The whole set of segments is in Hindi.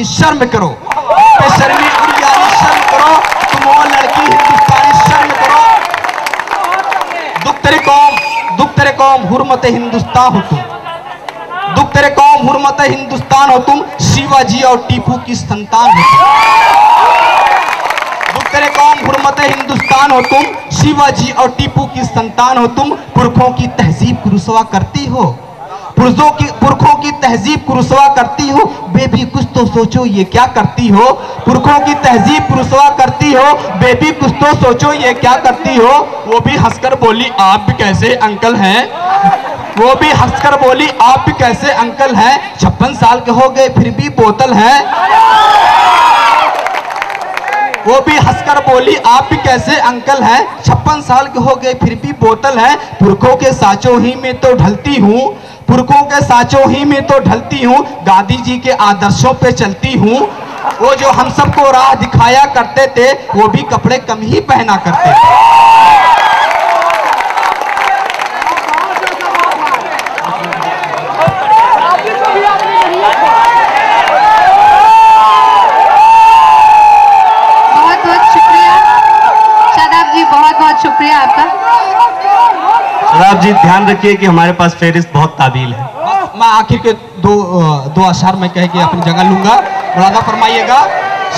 हिंदुस्तानी शर्म करो, बेशर्मी उड़ियानी शर्म करो, तुम वो लड़की हिंदुस्तानी शर्म करो। दुख तेरे कौम हुर्मत हिंदुस्तान हो तुम, दुख तेरे कौम हुर्मत हिंदुस्तान हो तुम, शिवाजी और टीपू की संतान हो तुम। दुख तेरे कौम हुर्मत हिंदुस्तान हो तुम, शिवाजी और टीपू की संतान हो तुम। पुरखों की तहजीब को रुसवा करती हो, पुरखों की तहजीब को रुसवा करती हो, बेबी कुछ तो सोचो ये क्या करती हो। पुरखों की तहजीब को रुसवा करती हो, बेबी कुछ तो सोचो ये क्या करती हो। वो भी हंसकर बोली आप भी कैसे अंकल हैं, वो भी हंसकर बोली आप भी कैसे अंकल हैं। 56 साल के हो गए फिर भी बोतल है, वो भी हंसकर बोली आप भी कैसे अंकल हैं। 56 साल के हो गए फिर भी बोतल है। पुरखों के साँचों ही में तो ढलती हूँ, पुरखों के साँचों ही में तो ढलती हूँ, गांधी जी के आदर्शों पे चलती हूँ। वो जो हम सबको राह दिखाया करते थे, वो भी कपड़े कम ही पहना करते थे। शुक्रिया आपका। शादाब जी ध्यान रखिए कि हमारे पास फेरिस्त बहुत ताबील है। मैं आखिर के दो अशआर में कह के अपनी जगह लूंगा, मुलादा फरमाइएगा।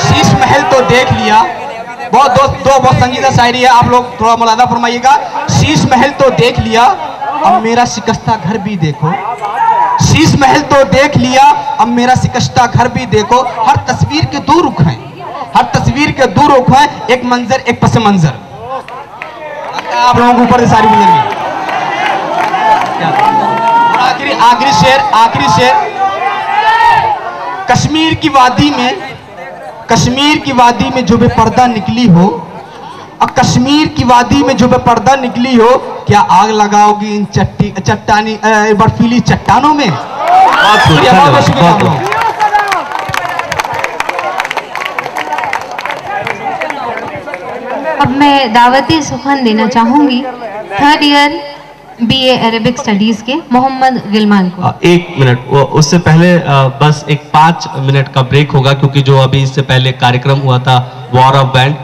शीश महल तो देख लिया, बहुत संजीदा शायरी है, आप लोग थोड़ा मुलादा फरमाइएगा। शीश महल तो देख लिया, अब मेरा शिकस्ता घर भी देखो। शीश महल तो देख लिया, अब मेरा शिकस्ता घर भी देखो। हर तस्वीर के दो रुख हैं, हर तस्वीर के दो रुख हैं, एक मंजर एक पस मंजर। आप लोगों के ऊपर से सारी गुजर गई। आखिरी शेर कश्मीर की वादी में जो बेपर्दा निकली हो, अब कश्मीर की वादी में जो बेपर्दा निकली हो, क्या आग लगाओगी इन चट्टानी बर्फीली चट्टानों में। अब मैं दावती सुखन देना चाहूंगी 3rd year BA Arabic studies के मोहम्मद गिलमान को। 1 मिनट, उससे पहले बस एक 5 मिनट का ब्रेक होगा, क्योंकि जो अभी इससे पहले कार्यक्रम हुआ था वॉर ऑफ बैंड,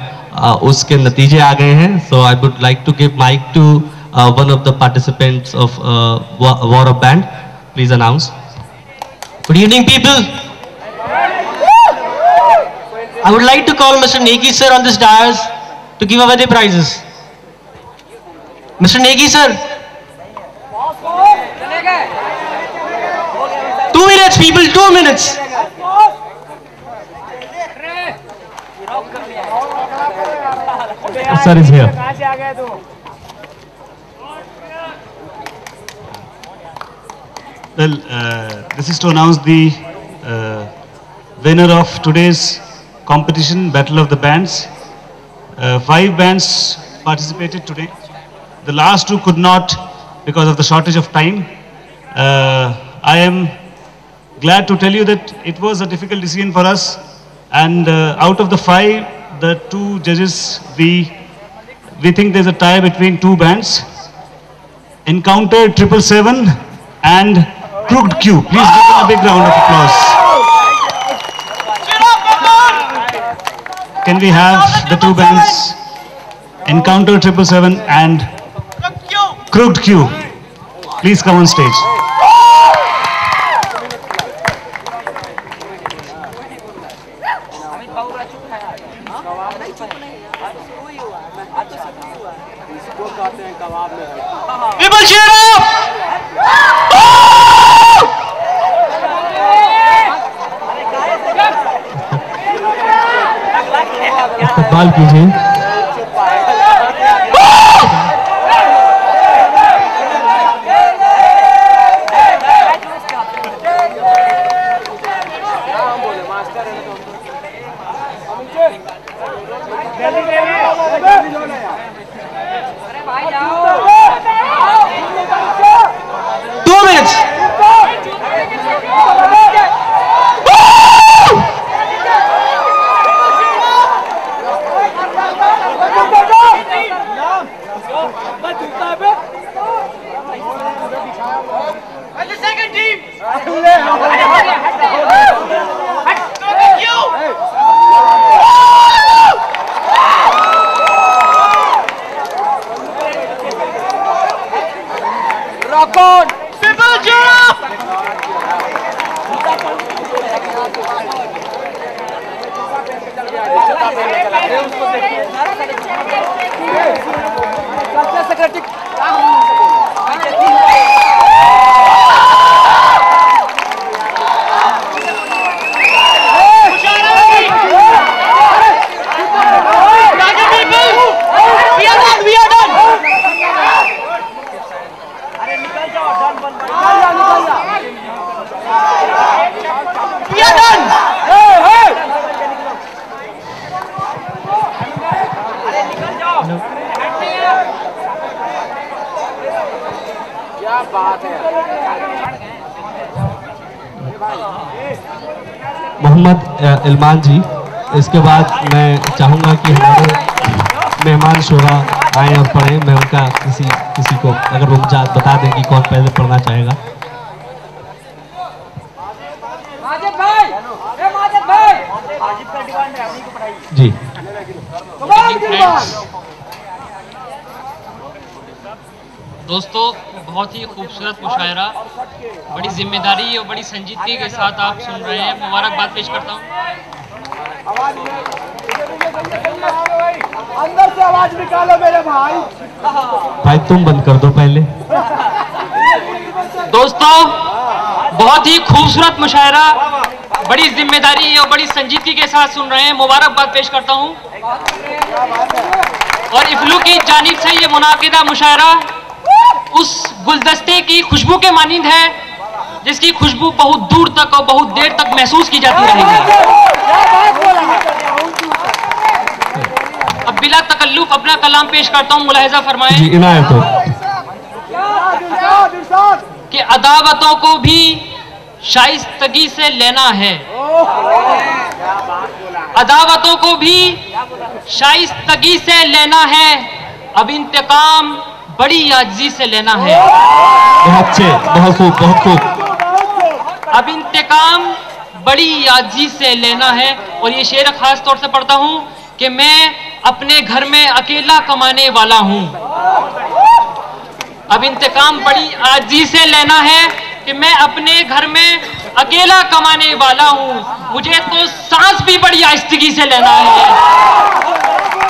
उसके नतीजे आ गए हैं। So I would like to give mic to one of the participants of war of band. Please announce. Good evening people, I would like to call Mr. Negi sir on this dais to give away the prizes. Mr. Negi sir, 2 minutes people, 2 minutes. Sir is here. Well, this is to announce the winner of today's competition, Battle of the Bands. 5 bands participated today. The last 2 could not because of the shortage of time. I am glad to tell you that it was a difficult decision for us, and out of the 5, the 2 judges, we think there's a tie between 2 bands. Encounter 777 and Crooked Q. Please give them a big round of applause. Can we have the 2 bands, Encounter 777 and Crooked Q, please come on stage. People cheer up! इस्तेमाल कीजिए। The second team! मोहम्मद इल्मान जी, इसके बाद मैं चाहूँगा कि हमारे मेहमान शोरा आए और पढ़ें। मैं उनका किसी को अगर वो बता दें कि कौन पहले पढ़ना चाहेगा। जी दोस्तों, बहुत ही खूबसूरत मुशायरा, बड़ी जिम्मेदारी और बड़ी संजीदगी के साथ आप सुन रहे हैं। मुबारकबाद पेश करता हूँ। अंदर से आवाज निकालो मेरे भाई तुम बंद कर दो पहले। दोस्तों, बहुत ही खूबसूरत मुशायरा, बड़ी जिम्मेदारी और बड़ी संजीदगी के साथ सुन रहे हैं। मुबारकबाद पेश करता हूँ। और इफ्लू की जानिब से ये मुनाकिदा मुशायरा उस गुलदस्ते की खुशबू के मानिंद है जिसकी खुशबू बहुत दूर तक और बहुत देर तक महसूस की जाती रहेगी। अब बिला तकल्लुफ अपना कलाम पेश करता हूँ, मुलाहिजा फरमाएं कि अदावतों को भी शाइस्तगी से लेना है, अदावतों को भी शाइस्तगी से लेना है, अब इंतकाम बड़ी आजिज़ी से लेना है। बहुत अच्छे, बहुत खूब, बहुत खूब। अब इंतकाम बड़ी आजिज़ी से लेना है। और ये शेर खास तौर से पढ़ता हूँ कि मैं अपने घर में अकेला कमाने वाला हूँ। अब इंतकाम बड़ी आजिज़ी से लेना है कि मैं अपने घर में अकेला कमाने वाला हूँ। मुझे तो सांस भी बड़ी आहिस्तगी से लेना है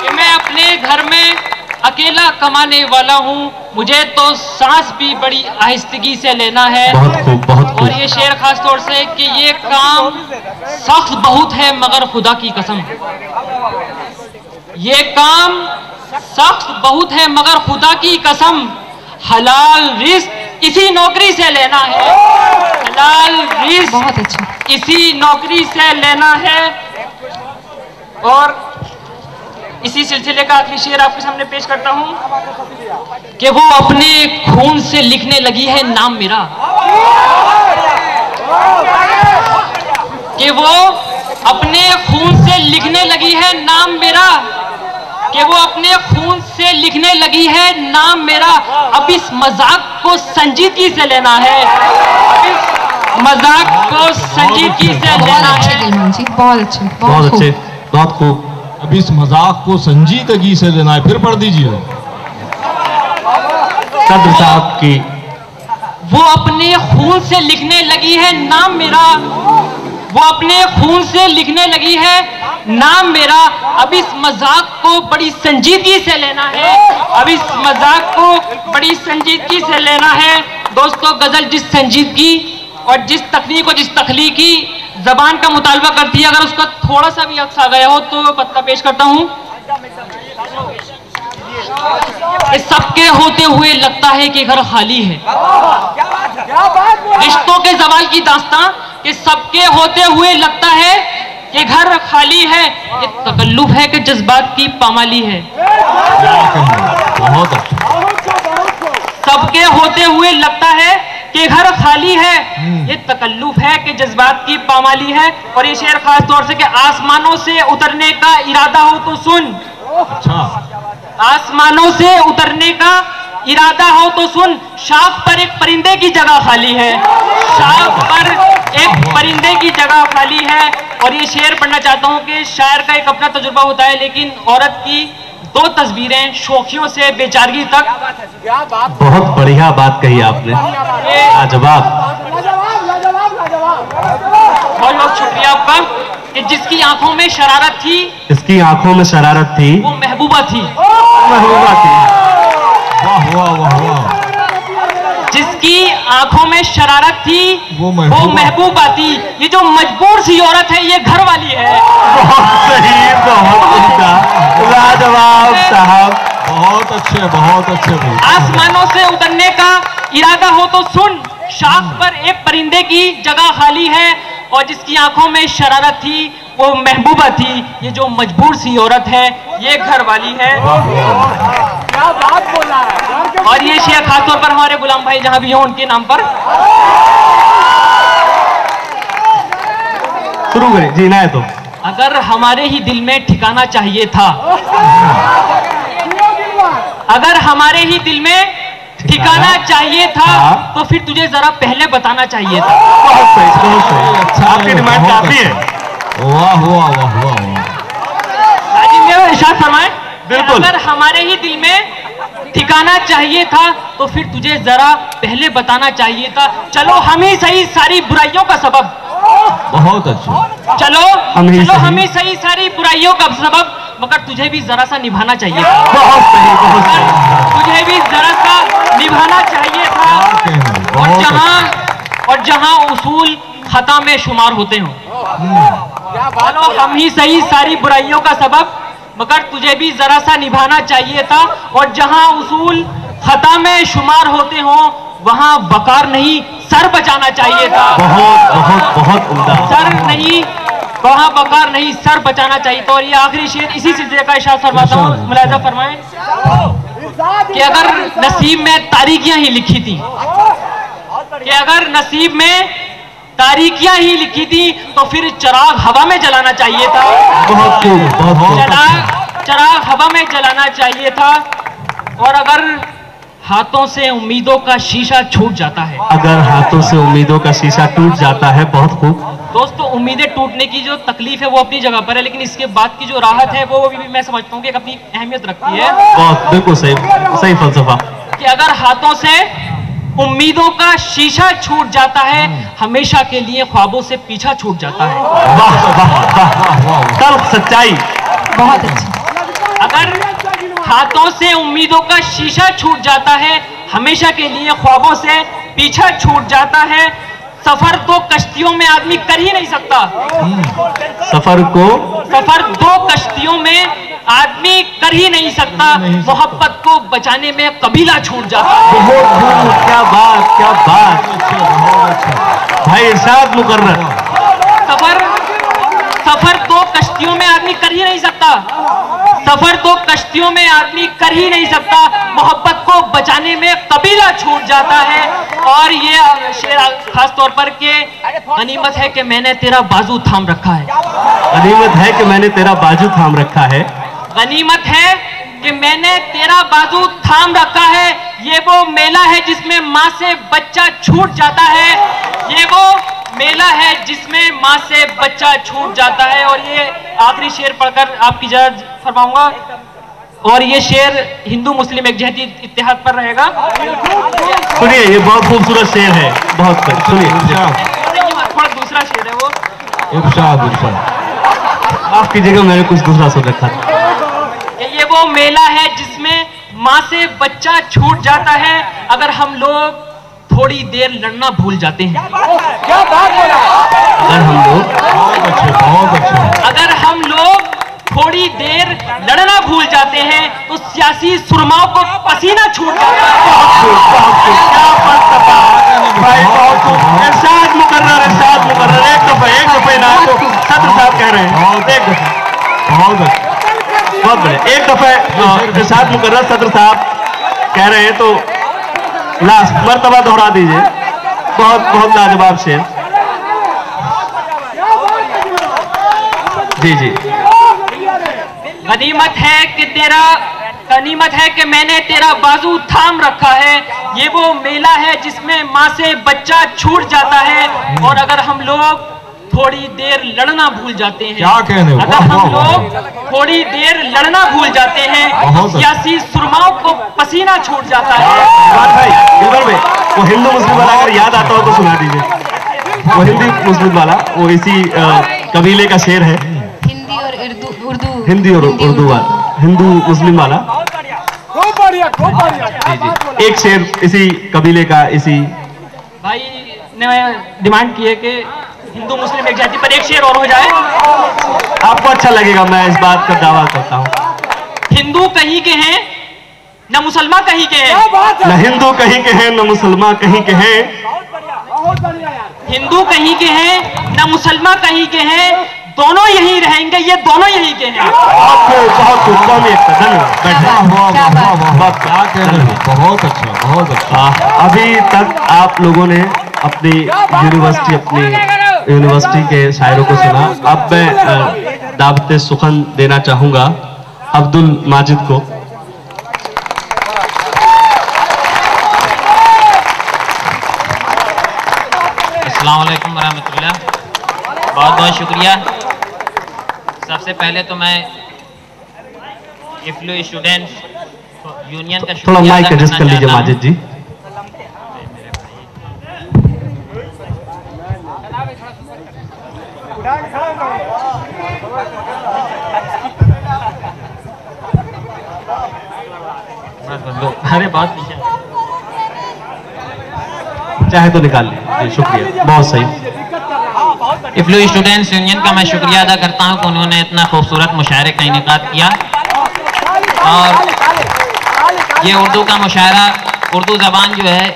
कि मैं अपने घर में अकेला कमाने वाला हूँ। मुझे तो सांस भी बड़ी आहिस्तगी से लेना है। बहुत खूब, बहुत खूब। और ये शेर खास तौर से कि ये काम सख्त बहुत है मगर खुदा की कसम, ये काम सख्त बहुत है मगर खुदा की कसम, हलाल रिस्क इसी नौकरी से लेना है, हलाल रिस्क बहुत अच्छा। इसी नौकरी से लेना है। और इसी सिलसिले का आखिरी शेर आपके सामने पेश करता हूं कि वो अपने खून से लिखने लगी है नाम मेरा, कि वो अपने खून से लिखने लगी है नाम मेरा, कि वो अपने खून से लिखने लगी है नाम मेरा। अब इस मजाक को संजीदगी से लेना है, अब इस मजाक को संजीदगी से लेना है। बहुत अच्छे, बहुत अच्छे, बहुत खूब। अब इस मजाक को संजीदगी से लेना है। फिर पढ़ दीजिए। सदर साहब की वो अपने खून से लिखने लगी है नाम मेरा, वो अपने खून से लिखने लगी है नाम मेरा। अब इस मजाक को बड़ी संजीदगी से लेना है, अब इस मजाक को बड़ी संजीदगी से लेना है। दोस्तों, गजल जिस संजीदगी और जिस तकनीक और जिस तख्लीकी जबान का मुतालबा करती है, अगर उसका थोड़ा सा भी अक्स आ गया हो तो पत्ता पेश करता हूं। सबके होते हुए लगता है कि घर खाली है, रिश्तों के जवाल की दास्तां कि सबके होते हुए लगता है कि घर खाली है, ये तकल्लुफ है कि जज्बात की पामाली है। बहुत अच्छा। सबके होते हुए लगता है कि घर खाली है, ये तकल्लुफ है कि जज्बात की पामाली है। और ये शेर खास तौर से कि आसमानों से उतरने का इरादा हो तो सुन, अच्छा, आसमानों से उतरने का इरादा हो तो सुन, शाख पर एक परिंदे की जगह खाली है, शाख पर एक परिंदे की जगह खाली है। और ये शेर पढ़ना चाहता हूँ कि शायर का एक अपना तजुर्बा होता है, लेकिन औरत की दो तस्वीरें शौखियों से बेचारगी तक। बहुत बढ़िया बात कही आपने, लाजवाब। बहुत बहुत शुक्रिया आपका। कि जिसकी आंखों में शरारत थी, इसकी आंखों में शरारत थी, वो महबूबा थी। महबूबा थी। वाह वाह वाह वाह। जिसकी आंखों में शरारत थी, वो महबूबा थी। ये जो मजबूर सी औरत है, ये घर वाली है। बहुत सही, बहुत उम्दा, लाजवाब साहब, बहुत अच्छे भाई। आसमानों से उतरने का इरादा हो तो सुन, शाख पर एक परिंदे की जगह खाली है, और जिसकी आंखों में शरारत थी वो महबूबा थी। ये जो मजबूर सी औरत है, ये घर वाली है। क्या बात बोला है। और ये शेर खासतौर पर हमारे गुलाम भाई जहां भी हो उनके नाम पर। शुरू करें जी। ना तो अगर हमारे ही दिल में ठिकाना चाहिए था, अगर हमारे ही दिल में ठिकाना चाहिए था, तो फिर तुझे जरा पहले बताना चाहिए था। बहुत सही, बहुत सही। अच्छा, आपकी डिमांड काफी है। वाह वाह वाह वाह। राजीव मेरा इरशाद फरमाएं। बिल्कुल। अगर हमारे ही दिल में ठिकाना चाहिए था, तो फिर तुझे जरा पहले बताना चाहिए था। चलो हम ही सही सारी बुराइयों का सबब, बहुत अच्छा। चलो हम ही सही सारी बुराइयों का सबब, मगर तुझे भी जरा सा निभाना चाहिए था। बहुत सही, बहुत सही। तुझे भी जरा सा निभाना चाहिए था। और जहां उसूल खता में शुमार होते हो, चलो हम ही सही सारी बुराइयों का सबब, मगर तुझे भी जरा सा निभाना चाहिए था। और जहां उसूल खता में शुमार होते हो, वहां वकार नहीं सर बचाना चाहिए था। बहुत बहुत बहुत उम्दा। सर नहीं, वहां वकार नहीं सर बचाना चाहिए था। और ये आखिरी शेर इसी सिलसिले का इरशाद फरमाता हूँ, मुलाहिजा फरमाएं कि अगर नसीब में तारीकियां ही लिखी थी, कि अगर नसीब में तारीकियां ही लिखी थी, तो फिर चिराग हवा में जलाना चाहिए था। बहुत खूब, बहुत चिराग हवा में जलाना चाहिए था। और अगर हाथों से उम्मीदों का शीशा छूट जाता है, अगर हाथों से उम्मीदों का शीशा टूट जाता है, बहुत खूब। दोस्तों, उम्मीदें टूटने की जो तकलीफ है वो अपनी जगह पर है, लेकिन इसके बाद की जो राहत है वो भी मैं समझता हूँ कि एक अपनी अहमियत रखती है। बहुत, बिल्कुल सही, सही फलसफा। कि अगर हाथों से उम्मीदों का शीशा छूट जाता है, हमेशा के लिए ख्वाबों से पीछा छूट जाता है। वाह वाह वाह वाह, तल्ख सच्चाई। बहुत अच्छा। अगर हाथों से उम्मीदों का शीशा छूट जाता है, हमेशा के लिए ख्वाबों से पीछा छूट जाता है। सफर दो कश्तियों में आदमी कर ही नहीं सकता। सफर दो कश्तियों में आदमी कर ही नहीं सकता। मोहब्बत को बचाने में कबीला छूट जाता है। बहुत खूब, क्या बात, क्या बात भाई इरशाद मुकर्रर। सफर दो कश्तियों में आदमी कर ही नहीं सकता। सफर दो कश्तियों में आदमी कर ही नहीं सकता। मोहब्बत को बचाने में कबीला छूट जाता है। और ये शेर खास तौर पर के गनीमत है कि मैंने तेरा बाजू थाम रखा है। गनीमत है कि मैंने तेरा बाजू थाम रखा है। गनीमत है कि मैंने तेरा बाजू थाम रखा है। ये वो मेला है जिसमें माँ से बच्चा छूट जाता है। ये वो मेला है जिसमें माँ से बच्चा छूट जाता है। और ये आखिरी शेर पढ़कर आपकी इजाजत फरमाऊंगा। और ये शेर हिंदू मुस्लिम एकजहती इत्तेहाद पर रहेगा। सुनिए, ये बहुत खूबसूरत शेर है, बहुत सुनिए। थोड़ा दूसरा शेर है वो। इरशाद इरशाद। माफ कीजिएगा, मैंने कुछ दूसरा सुन रखा था। ये वो मेला है जिसमें माँ से बच्चा छूट जाता है। अगर हम लोग थोड़ी देर लड़ना भूल जाते हैं, क्या बात बोला। अगर हम लोग बहुत अच्छे। अगर हम लोग थोड़ी देर लड़ना भूल जाते हैं, तो सियासी सुरमाओं को पसीना छूट जाता है। भाई बहुत खूब। इरशाद मुकर्रर, इरशाद मुकर्रर। एक दफे ना तो सदर साहब कह रहे हैं। एक दफे बहुत बड़े। एक दफे इरशाद मुकर्रर सदर साहब कह रहे हैं, तो लास्ट मर्तबा दोहरा दीजिए। बहुत बहुत लाजवाब शेर। जी जी। गनीमत है कि मैंने तेरा बाजू थाम रखा है। ये वो मेला है जिसमें माँ से बच्चा छूट जाता है। और अगर हम लोग थोड़ी देर लड़ना भूल जाते हैं, क्या कहने, अगर हम लोग थोड़ी देर लड़ना भूल जाते हैं, तो सियासी सुरमाओं को पसीना छूट जाता है। भाई दिलबर भाई, वो हिंदू मुस्लिम वाला अगर याद आता हो तो सुना दीजिए। वो हिंदी मुस्लिम वाला, वो इसी कबीले का शेर है, हिंदी और उर्दू हिंदी और उर्दू वाला, हिंदू मुस्लिम वाला। जी जी, एक शेर इसी कबीले का, इसी भाई ने डिमांड की है कि हिंदू मुस्लिम एक जाति पर एक शेर और हो जाए। आपको अच्छा लगेगा, मैं इस बात का दावा करता हूँ। हिंदू कहीं के हैं न मुसलमान कहीं के हैं, न हिंदू कहीं के हैं न मुसलमान कहीं के हैं, हिंदू कहीं के हैं न मुसलमान कहीं के हैं, दोनों यही रहेंगे, ये दोनों यही के हैं। बहुत खूब, कौमी एकता, धन्यवाद। क्या कह रहे हो, बहुत अच्छा, बहुत अच्छा। अभी तक आप लोगों ने अपनी यूनिवर्सिटी के शायरों को सुना। अब मैं दावत सुखन देना चाहूंगा अब्दुल माजिद को। अस्सलाम वालेकुम वरहमतुल्लाह, बहुत बहुत शुक्रिया। सबसे पहले तो मैं इफ्लू स्टूडेंट्स यूनियन का थोड़ा माइक एडजस्ट कर लीजिए माजिद जी। अरे बहुत पीछे, चाहे तो निकाल लीजिए। शुक्रिया, बहुत सही। इफ्लू स्टूडेंट्स यूनियन का मैं शुक्रिया अदा करता हूं कि उन्होंने इतना खूबसूरत मुशायरे का इनेकाद किया। और ये उर्दू का मुशायरा, उर्दू ज़बान जो है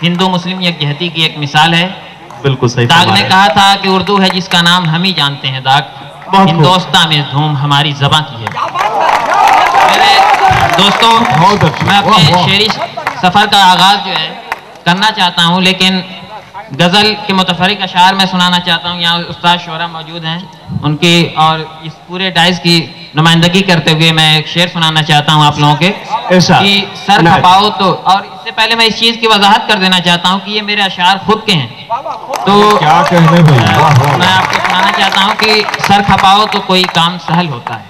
हिंदू मुस्लिम यकजहती की एक मिसाल है। बिल्कुल सही। दाग ने कहा था कि उर्दू है जिसका नाम हम ही जानते हैं, दाग हिंदोस्तां में धूम हमारी ज़बां की है। मेरे दोस्तों, मैं अपने शेरी सफ़र का आगाज़ जो है करना चाहता हूँ, लेकिन गज़ल के मुतफरिक अशार में सुनाना चाहता हूँ। यहाँ उस्ताद शोरा मौजूद हैं, उनकी और इस पूरे डाइस की नुमाइंदगी करते हुए मैं एक शेर सुनाना चाहता हूँ आप लोगों के कि सर खपाओ तो। और इससे पहले मैं इस चीज़ की वजाहत कर देना चाहता हूँ कि ये मेरे अशार खुद के हैं, तो क्या कहने भाई, मैं आपको सुनाना चाहता हूँ कि सर खपाओ तो कोई काम सहल होता है,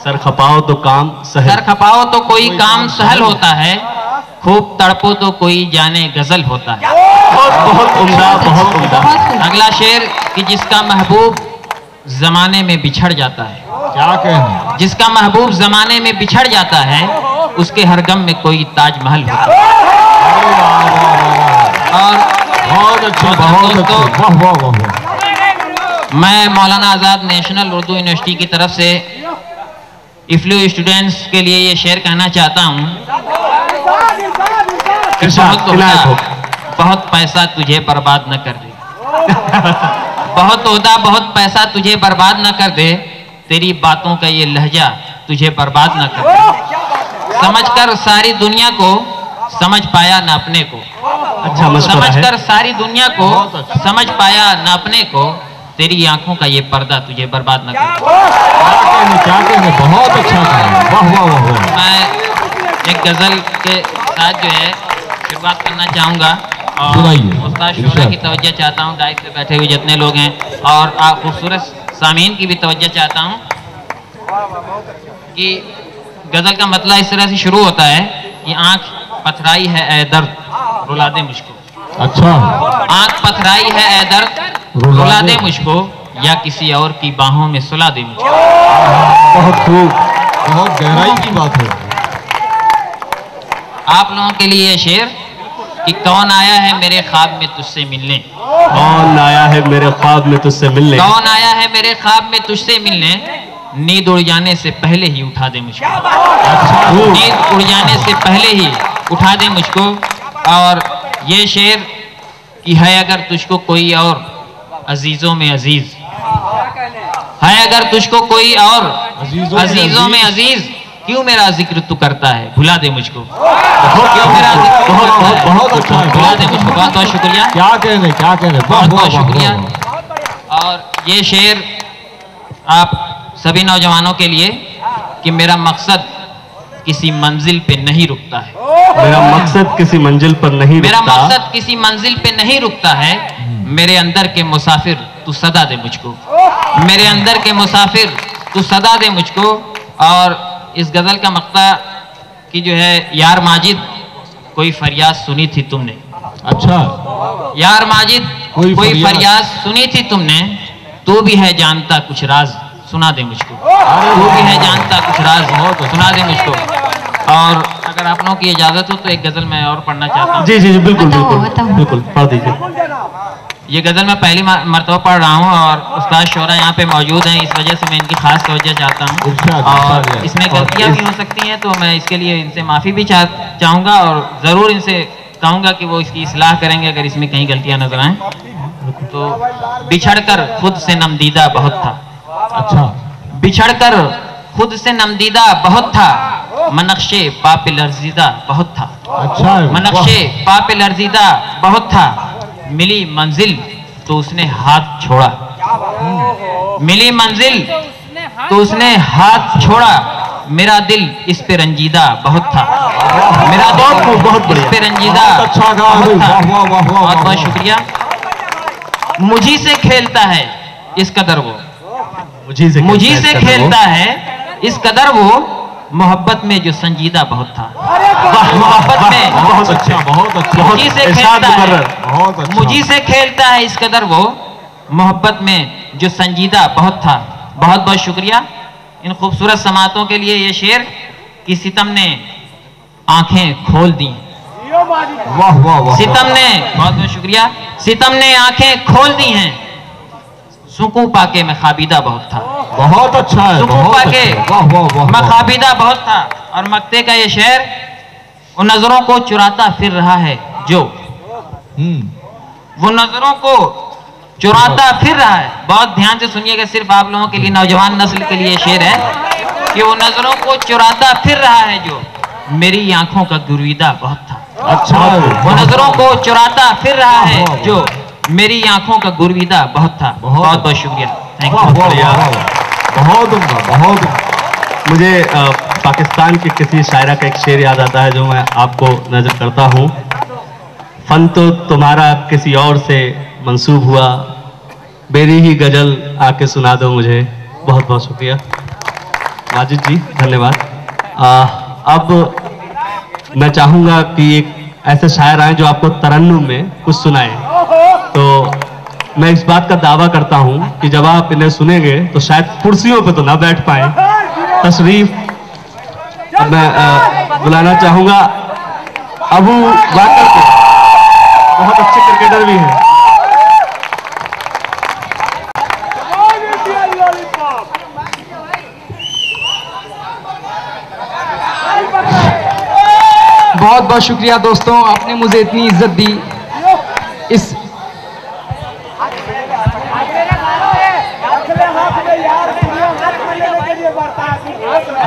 सर खपाओ तो काम सहल, सर खपाओ तो कोई काम सहल होता है, खूब तड़पो तो कोई जाने गजल होता है। बहुत उम्दा, बहुत उम्दा। अगला शेर कि जिसका महबूब जमाने में बिछड़ जाता है, क्या कहने, जिसका महबूब जमाने में बिछड़ जाता है, उसके हर गम में कोई ताजमहल होता है। और बहुत अच्छा, बहुत अच्छा, वाह वाह वाह वाह। मैं मौलाना आज़ाद नेशनल उर्दू यूनिवर्सिटी की तरफ से इफ्लू स्टूडेंट्स के लिए ये शेर कहना चाहता हूँ। बहुत पैसा तुझे बर्बाद न कर दे, बहुत ओहदा बहुत पैसा तुझे बर्बाद न कर दे, तेरी बातों का ये लहजा तुझे बर्बाद न कर दे। समझकर सारी दुनिया को समझ पाया न अपने को, अच्छा समझकर सारी दुनिया को समझ पाया न अपने को, तेरी आंखों का ये पर्दा तुझे बर्बाद न कर। क्या कहने, बहुत अच्छा कहा, वाह वाह वाह वाह। मैं एक गजल के साथ जो है शुरुआत करना चाहूँगा और सुनाइए। उस्ताद शोरा की तवज्जो चाहता हूँ, डाइस पे बैठे हुए जितने लोग हैं, और आप खूबसूरत सामीन की भी तवज्जो चाहता हूँ कि गजल का मतलब इस तरह से शुरू होता है कि आँख पथराई है ए दर्द रुला दे मुझको। अच्छा, आँख पथराई है ए दर्द रुला दे मुझको, या किसी और की बाहों में सुला दे मुझको। बहुत खूब, बहुत गहराई की बात है। आप लोगों के लिए ये शेर कि कौन आया है मेरे ख्वाब में तुझसे मिलने, कौन आया है मेरे ख्वाब में तुझसे मिलने, कौन आया है मेरे ख्वाब में तुझसे मिलने, नींद उड़ जाने से पहले ही उठा दे मुझको, नींद उड़ जाने से पहले ही उठा दे मुझको। और ये शेर कि है अगर तुझको कोई और अजीजों में अजीज, है अगर तुझको कोई और अजीजों में अजीज, क्यों मेरा जिक्र तू करता है भुला दे मुझको, क्यों मेरा जिक्र तू करता है बहुत अच्छा, भुला दे मुझको। बहुत बहुत शुक्रिया, क्या कहने, क्या कहने, बहुत बहुत शुक्रिया। और ये शेर आप सभी नौजवानों के लिए कि मेरा मकसद किसी मंजिल पे नहीं रुकता है, मेरा मकसद किसी मंजिल पर नहीं मेरा रुकता, मकसद किसी मंजिल पे नहीं रुकता है, मेरे अंदर के मुसाफिर तू सदा दे मुझको, मेरे अंदर के मुसाफिर तू सदा दे मुझको। और इस गजल का मक्ता कि जो है यार माजिद कोई फरियाद सुनी थी तुमने, अच्छा, यार माजिद कोई फरियाद सुनी थी तुमने, तू भी है जानता कुछ राज सुना दे मुझको, तू भी है जानता कुछ राज सुना दे मुझको। और अगर आप लोगों की इजाजत हो तो एक गजल मैं और पढ़ना चाहता हूँ। जी जी जी बिल्कुल बिल्कुल बिल्कुल पढ़ दीजिए। ये गजल मैं पहली मरतबा पढ़ रहा हूँ और उस्ताद शोरा यहाँ पे मौजूद हैं, इस वजह से मैं इनकी खास तवज्जो चाहता हूँ। और इसमें गलतियाँ भी हो सकती हैं, तो मैं इसके लिए इनसे माफ़ी भी चाहूँगा और ज़रूर इनसे कहूँगा कि वो इसकी इस्लाह करेंगे अगर इसमें कहीं गलतियाँ नजर आएँ। तो बिछड़कर खुद से नमदीदा बहुत था, अच्छा, बिछड़कर खुद से नमदीदा बहुत था, मनक्शे पाप लर्जीदा बहुत था, अच्छा, मनक्शे पाप लर्जीदा बहुत था, मिली मंजिल तो उसने हाथ छोड़ा, मिली मंजिल तो उसने हाथ छोड़ा, मेरा दिल इस पे रंजीदा बहुत था, मेरा दिल बहुत इस पे रंजीदा अच्छा गा, बहुत था। वाह वाह वाह, बहुत बहुत शुक्रिया। मुझी से खेलता है इस कदर वो, मुझी से खेलता है इस कदर वो, मोहब्बत में जो संजीदा बहुत था, मोहब्बत में बहुत अच्छा बहुत अच्छा, मुझी से खेलता है, बहुत अच्छा, मुझी से खेलता है इस कदर वो, मोहब्बत में जो संजीदा बहुत था। बहुत बहुत शुक्रिया इन खूबसूरत समातों के लिए। ये शेर कि सितम ने आंखें खोल दी, वाह वाह वाह, सितम ने, बहुत बहुत शुक्रिया, सितम ने आंखें खोल दी हैं, सुकून पाके मैं खाबीदा बहुत था, बहुत अच्छा है, सुकून बहुत पाके अच्छा, वाह वाह वाह, मैं खाबीदा बहुत था। और मक्ते का ये शेर, उन नजरों को चुराता फिर रहा है जो, वो नजरों को चुराता फिर रहा है। बहुत ध्यान से सुनिएगा, सिर्फ आप लोगों के लिए, नौजवान नस्ल के लिए शेर है कि वो नजरों को चुराता फिर रहा है जो, मेरी आंखों का गुरीदा बहुत था, अच्छा, वो नजरों को चुराता फिर रहा है जो, मेरी आंखों का गुरीदा बहुत था। बहुत बहुत शुक्रिया, थैंक वाह यू। वाह वाह, बहुत उम्दा, बहुत। मुझे पाकिस्तान के किसी शायरा का एक शेर याद आता है जो मैं आपको नजर करता हूँ। फन तो तुम्हारा किसी और से मंसूब हुआ, मेरी ही गजल आके सुना दो मुझे। बहुत बहुत शुक्रिया माजिद जी, धन्यवाद। अब मैं चाहूँगा कि एक ऐसे शायर आए जो आपको तरन्नुम में कुछ सुनाए। तो मैं इस बात का दावा करता हूँ कि जब आप इन्हें सुनेंगे तो शायद कुर्सियों पे तो ना बैठ पाए। तशरीफ मैं बुलाना चाहूँगा अबू वाकर को, बहुत अच्छे क्रिकेटर भी हैं। बहुत बहुत शुक्रिया दोस्तों, आपने मुझे इतनी इज्जत दी। इस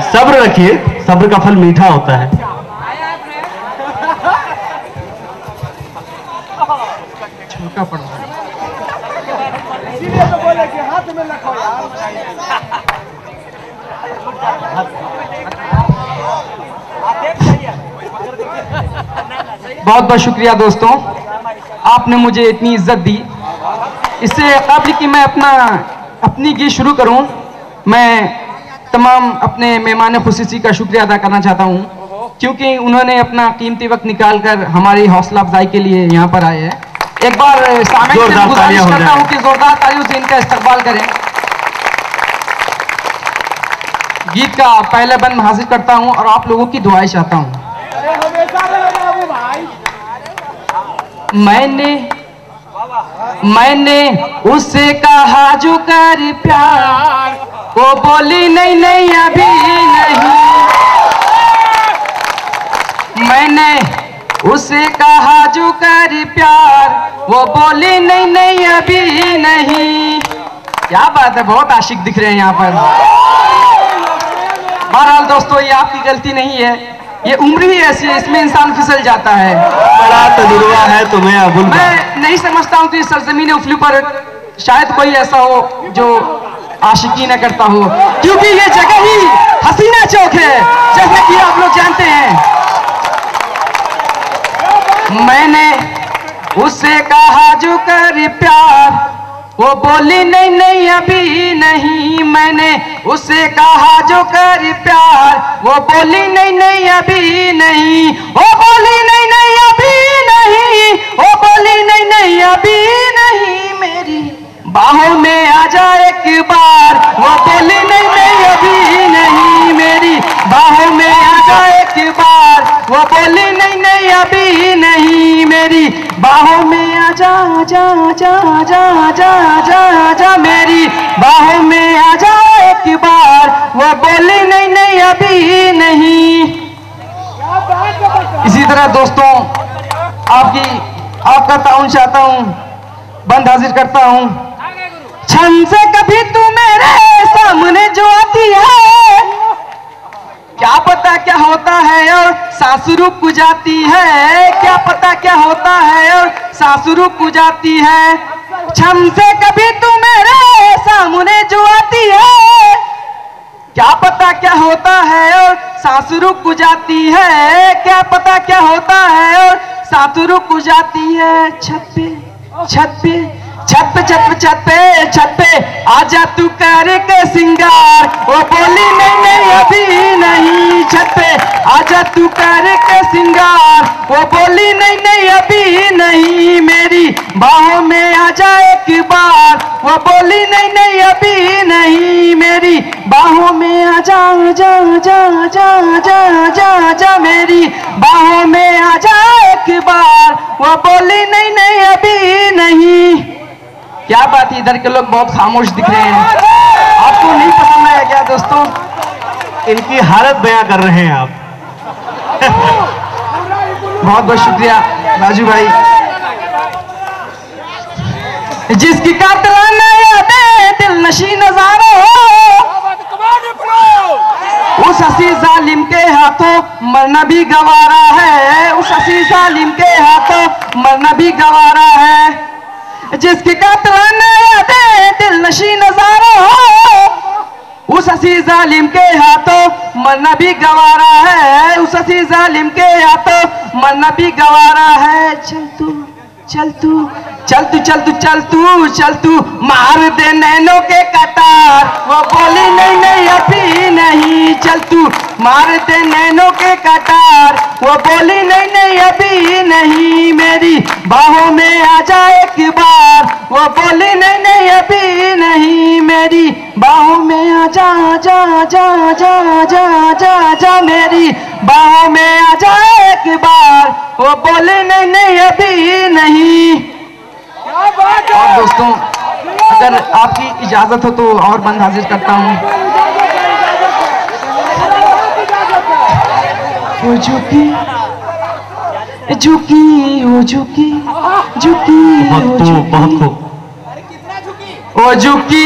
सब्र रखिए, सब्र का फल मीठा होता है। छोटा पड़ रहा है, इसीलिए तो बोले कि हाथ में रखो यार। बहुत बहुत शुक्रिया दोस्तों, आपने मुझे इतनी इज्जत दी। इससे काबिल कि मैं अपनी गीत शुरू करूं, मैं तमाम अपने मेहमान खुसूसी का शुक्रिया अदा करना चाहता हूं, क्योंकि उन्होंने अपना कीमती वक्त निकाल कर हमारी हौसला अफजाई के लिए यहाँ पर आए हैं। एक बार सामने से गुजारिश करता हूँ कि जोरदार तालियों से इनका इस्तकबाल करें। गीत का पहले बंद हासिल करता हूँ और आप लोगों की दुआएं चाहता हूँ। मैंने उससे कहा जो कर प्यार, वो बोली नहीं नहीं अभी नहीं। मैंने उससे कहा जो कर प्यार, वो बोली नहीं नहीं अभी नहीं। क्या बात है, बहुत आशिक दिख रहे हैं यहाँ पर। बहरहाल दोस्तों, ये आपकी गलती नहीं है, ये उम्र ही ऐसी है, इसमें इंसान फिसल जाता है। बड़ा तजुर्बा है तुम्हें अबुल। मैं नहीं समझता हूँ कि इस सरजमीन उफली पर शायद कोई ऐसा हो जो आशिकी न करता हो, क्योंकि ये जगह ही हसीना चौक है, जैसा कि आप लोग जानते हैं। मैंने उससे कहा जो कर प्यार, वो बोली नहीं नहीं अभी नहीं। मैंने उससे कहा जो कर प्यार, वो बोली नहीं नहीं अभी नहीं। वो बोली नहीं नहीं अभी नहीं, वो बोली नहीं नहीं अभी नहीं। बाहों में आ जा एक बार। वो बोली नहीं नहीं अभी नहीं मेरी बाहों में आ जा एक बार। वो बोली नहीं नहीं अभी नहीं मेरी बाहों में आ जा जा जा जा जा जा जा मेरी बाहों में आ जा एक बार। वो बोली नहीं नहीं अभी नहीं। इसी तरह दोस्तों आपका ताउन चाहता हूं, बंद हाजिर करता हूं। छन से कभी तू मेरे सामने जो आती है, क्या पता क्या होता है और सांस रुक जाती है। क्या पता क्या होता है और सांस रुक जाती है। छन से कभी तू मेरे सामने जो आती है, क्या पता क्या होता है और सांस रुक जाती है। क्या पता क्या होता है और सांस रुक जाती है। छत पे छत पे छत पे छत पे छत पे छत पे आजा तू करके सिंगार। वो बोली नहीं नहीं अभी नहीं छत पे आजा तू करके सिंगार। वो बोली नहीं नहीं अभी नहीं मेरी बाहों में आजा एक बार। वो बोली नहीं नहीं अभी नहीं मेरी बाहों में आजा जा जा जा जा जा जा मेरी बाहों में आजा एक बार। वो बोली नहीं नहीं अभी नहीं। क्या बात है, इधर के लोग बहुत खामोश दिख रहे हैं। आपको नहीं पसंद आया क्या दोस्तों? इनकी हालत बयां कर रहे हैं आप। बहुत बहुत शुक्रिया राजू भाई। जिसकी कातलाना यादें दिल नशी नजारा हो, उस हसी जालिम के हाथों मरना भी गवारा है। उस हसी जालिम के हाथों मरना भी गवारा है। जिसकी कातलाना यादें दिल नशी नजारा हो, उस हसी जालिम के हाथों मरना भी गवारा है। उस हसी जालिम के हाथों मरना भी गवारा है। चल तू चल तू चल तू चल तू चल तू चल तू मार दे नैनों के कटार। वो बोली नहीं नहीं अभी नहीं चल तू मार दे नैनों के कटार। वो बोली नहीं नहीं अभी नहीं मेरी बाहों में आ जा एक बार। वो बोली नहीं नहीं अभी नहीं मेरी बाहों में आ जा जा जा जा जा जा जा मेरी बाहों में आ जा एक बार। वो बोली नहीं नहीं अभी नहीं। और दोस्तों अगर आपकी इजाजत हो तो और बंद हाजिर करता हूँ। ओ झुकी झुकी ओ झुकी झुकी बहुत खूब। ओ झुकी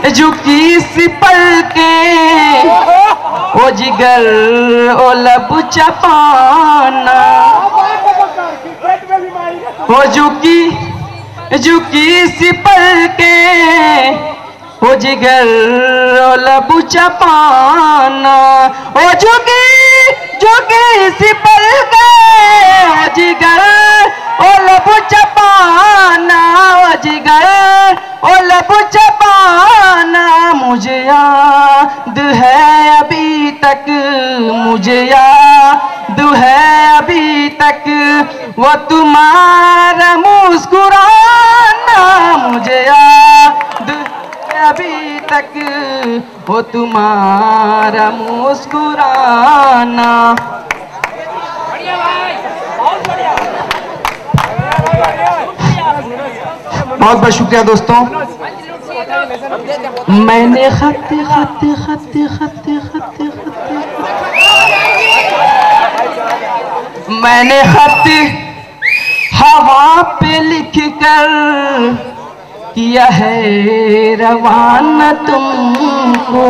झुकी सी पल के ओ जिगर ओ लब चपाना। ओ झुकी झुकी सी पल के ओ जिगर ओ लब चपाना। ओ झुकी झुकी सी पल के ओ जिगर ओ लब चपाना। ओ जिगर ओ लब चपाना। मुझे याद है अभी तक, मुझे याद है अभी तक वो तुम्हारा मुस्कुराना। मुझे याद है अभी तक वो तुम्हारा मुस्कुराना। बहुत बहुत शुक्रिया दोस्तों। मैंने खत खत खत खत खत मैंने खत हवा पे लिख कर किया है रवाना तुमको।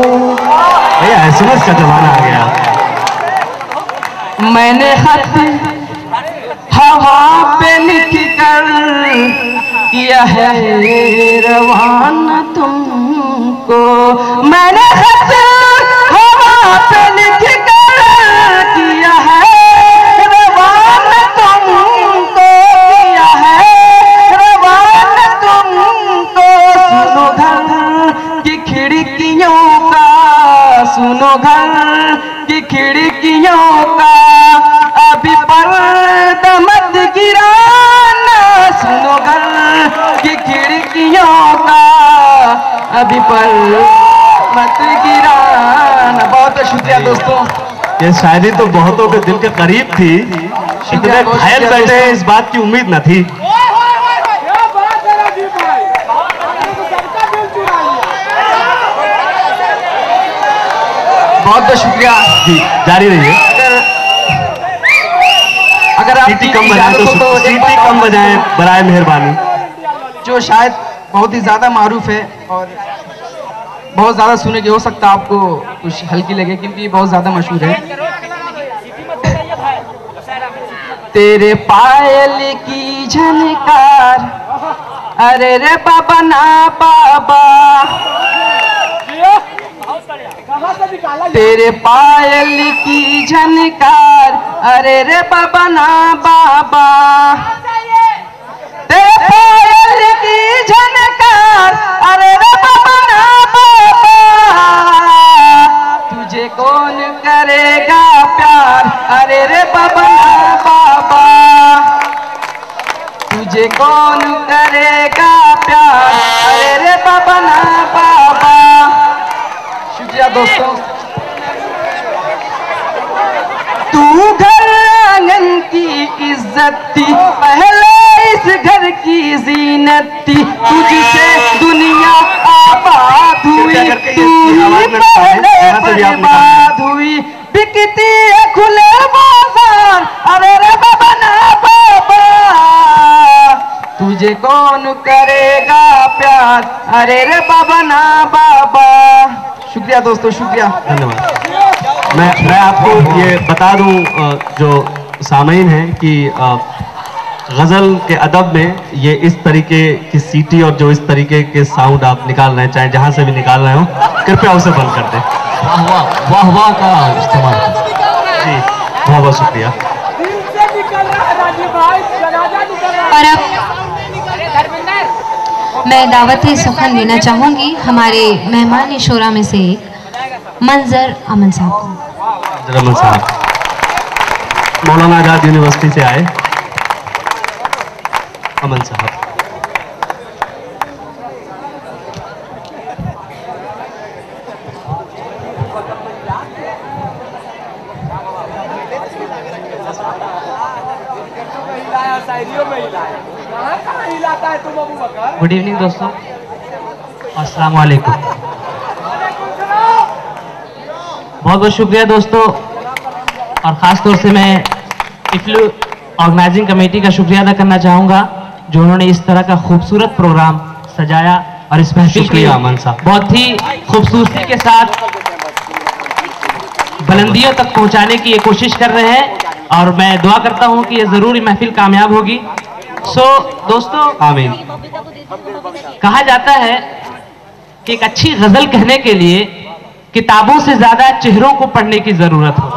भैया एसएमएस का जमाना आ गया। मैंने खत हवा पे लिख कर किया है रवाना तुमको। मैंने खत हवा पे लिख कर किया है रवाना तुमको। किया है रवाना तुमको। सुनो घर की खिड़कियों का, सुनो घर की खिड़कियों का अभी पर्दा मत गिराना। सुनो घर कि खिड़कियों का अभी पर मत गिराना। बहुत शुक्रिया दोस्तों। ये शायरी तो बहुतों के दिल के करीब थी, इतने घायल बैठे हैं, इस बात की उम्मीद न थी। बहुत बहुत शुक्रिया जी, जारी रहिए। अगर आप सीटी कम बजाएं तो सीटी कम बजाएं बराए मेहरबानी। जो शायद बहुत ही ज्यादा मारूफ है और बहुत ज्यादा सुने की, हो सकता है आपको कुछ हल्की लगे क्योंकि बहुत ज्यादा मशहूर है। तेरे पायल की झनकार, अरे रे बाबा ना बाबा, तेरे पायल की झनकार, अरे रे बाबा ना बाबा, तेरे पायल की झनकार, अरे रे बाबा ना बाबा, तुझे कौन करेगा प्यार, अरे रे बाबा ना बाबा, तुझे कौन करेगा प्यार, अरे रे बाबा ना बाबा। शुक्रिया दोस्तों। तू घर आंगन की इज्जत थी, पहले इस घर की जीनत थी, तुझसे दुनिया आबाद हुई, तू ही पहले बर्बाद हुई, बिकती है खुले बाजार, अरे रे बाबा ना बाबा, तुझे कौन करेगा प्यार, अरे रे बाबा ना बाबा। शुक्रिया दोस्तों, शुक्रिया, धन्यवाद। मैं आपको ये बता दूं जो सामीन है कि गज़ल के अदब में ये इस तरीके की सीटी और जो इस तरीके के साउंड आप निकाल रहे हैं, चाहे जहां से भी निकाल रहे हो, कृपया उसे बंद कर दें। वाह वाह वाह वाह का इस्तेमाल जी, बहुत बहुत शुक्रिया। और अब मैं दावत सुखन देना चाहूंगी हमारे मेहमान शोरा में से एक मंजर अमन साहब को। अमन साहब मौलाना आजाद यूनिवर्सिटी से आए। अमन साहब, गुड इवनिंग दोस्तों, अस्सलाम वालेकुम। बहुत बहुत शुक्रिया दोस्तों, और ख़ास तौर से मैं इफ्लू ऑर्गेनाइजिंग कमेटी का शुक्रिया अदा करना चाहूँगा जो उन्होंने इस तरह का खूबसूरत प्रोग्राम सजाया और इस महफिल को अमन साहब बहुत ही खूबसूरती के साथ बुलंदियों तक पहुँचाने की ये कोशिश कर रहे हैं, और मैं दुआ करता हूँ कि ये ज़रूर महफिल कामयाब होगी। दोस्तों, आमीन। कहा जाता है कि एक अच्छी गजल कहने के लिए किताबों से ज्यादा चेहरों को पढ़ने की जरूरत हो।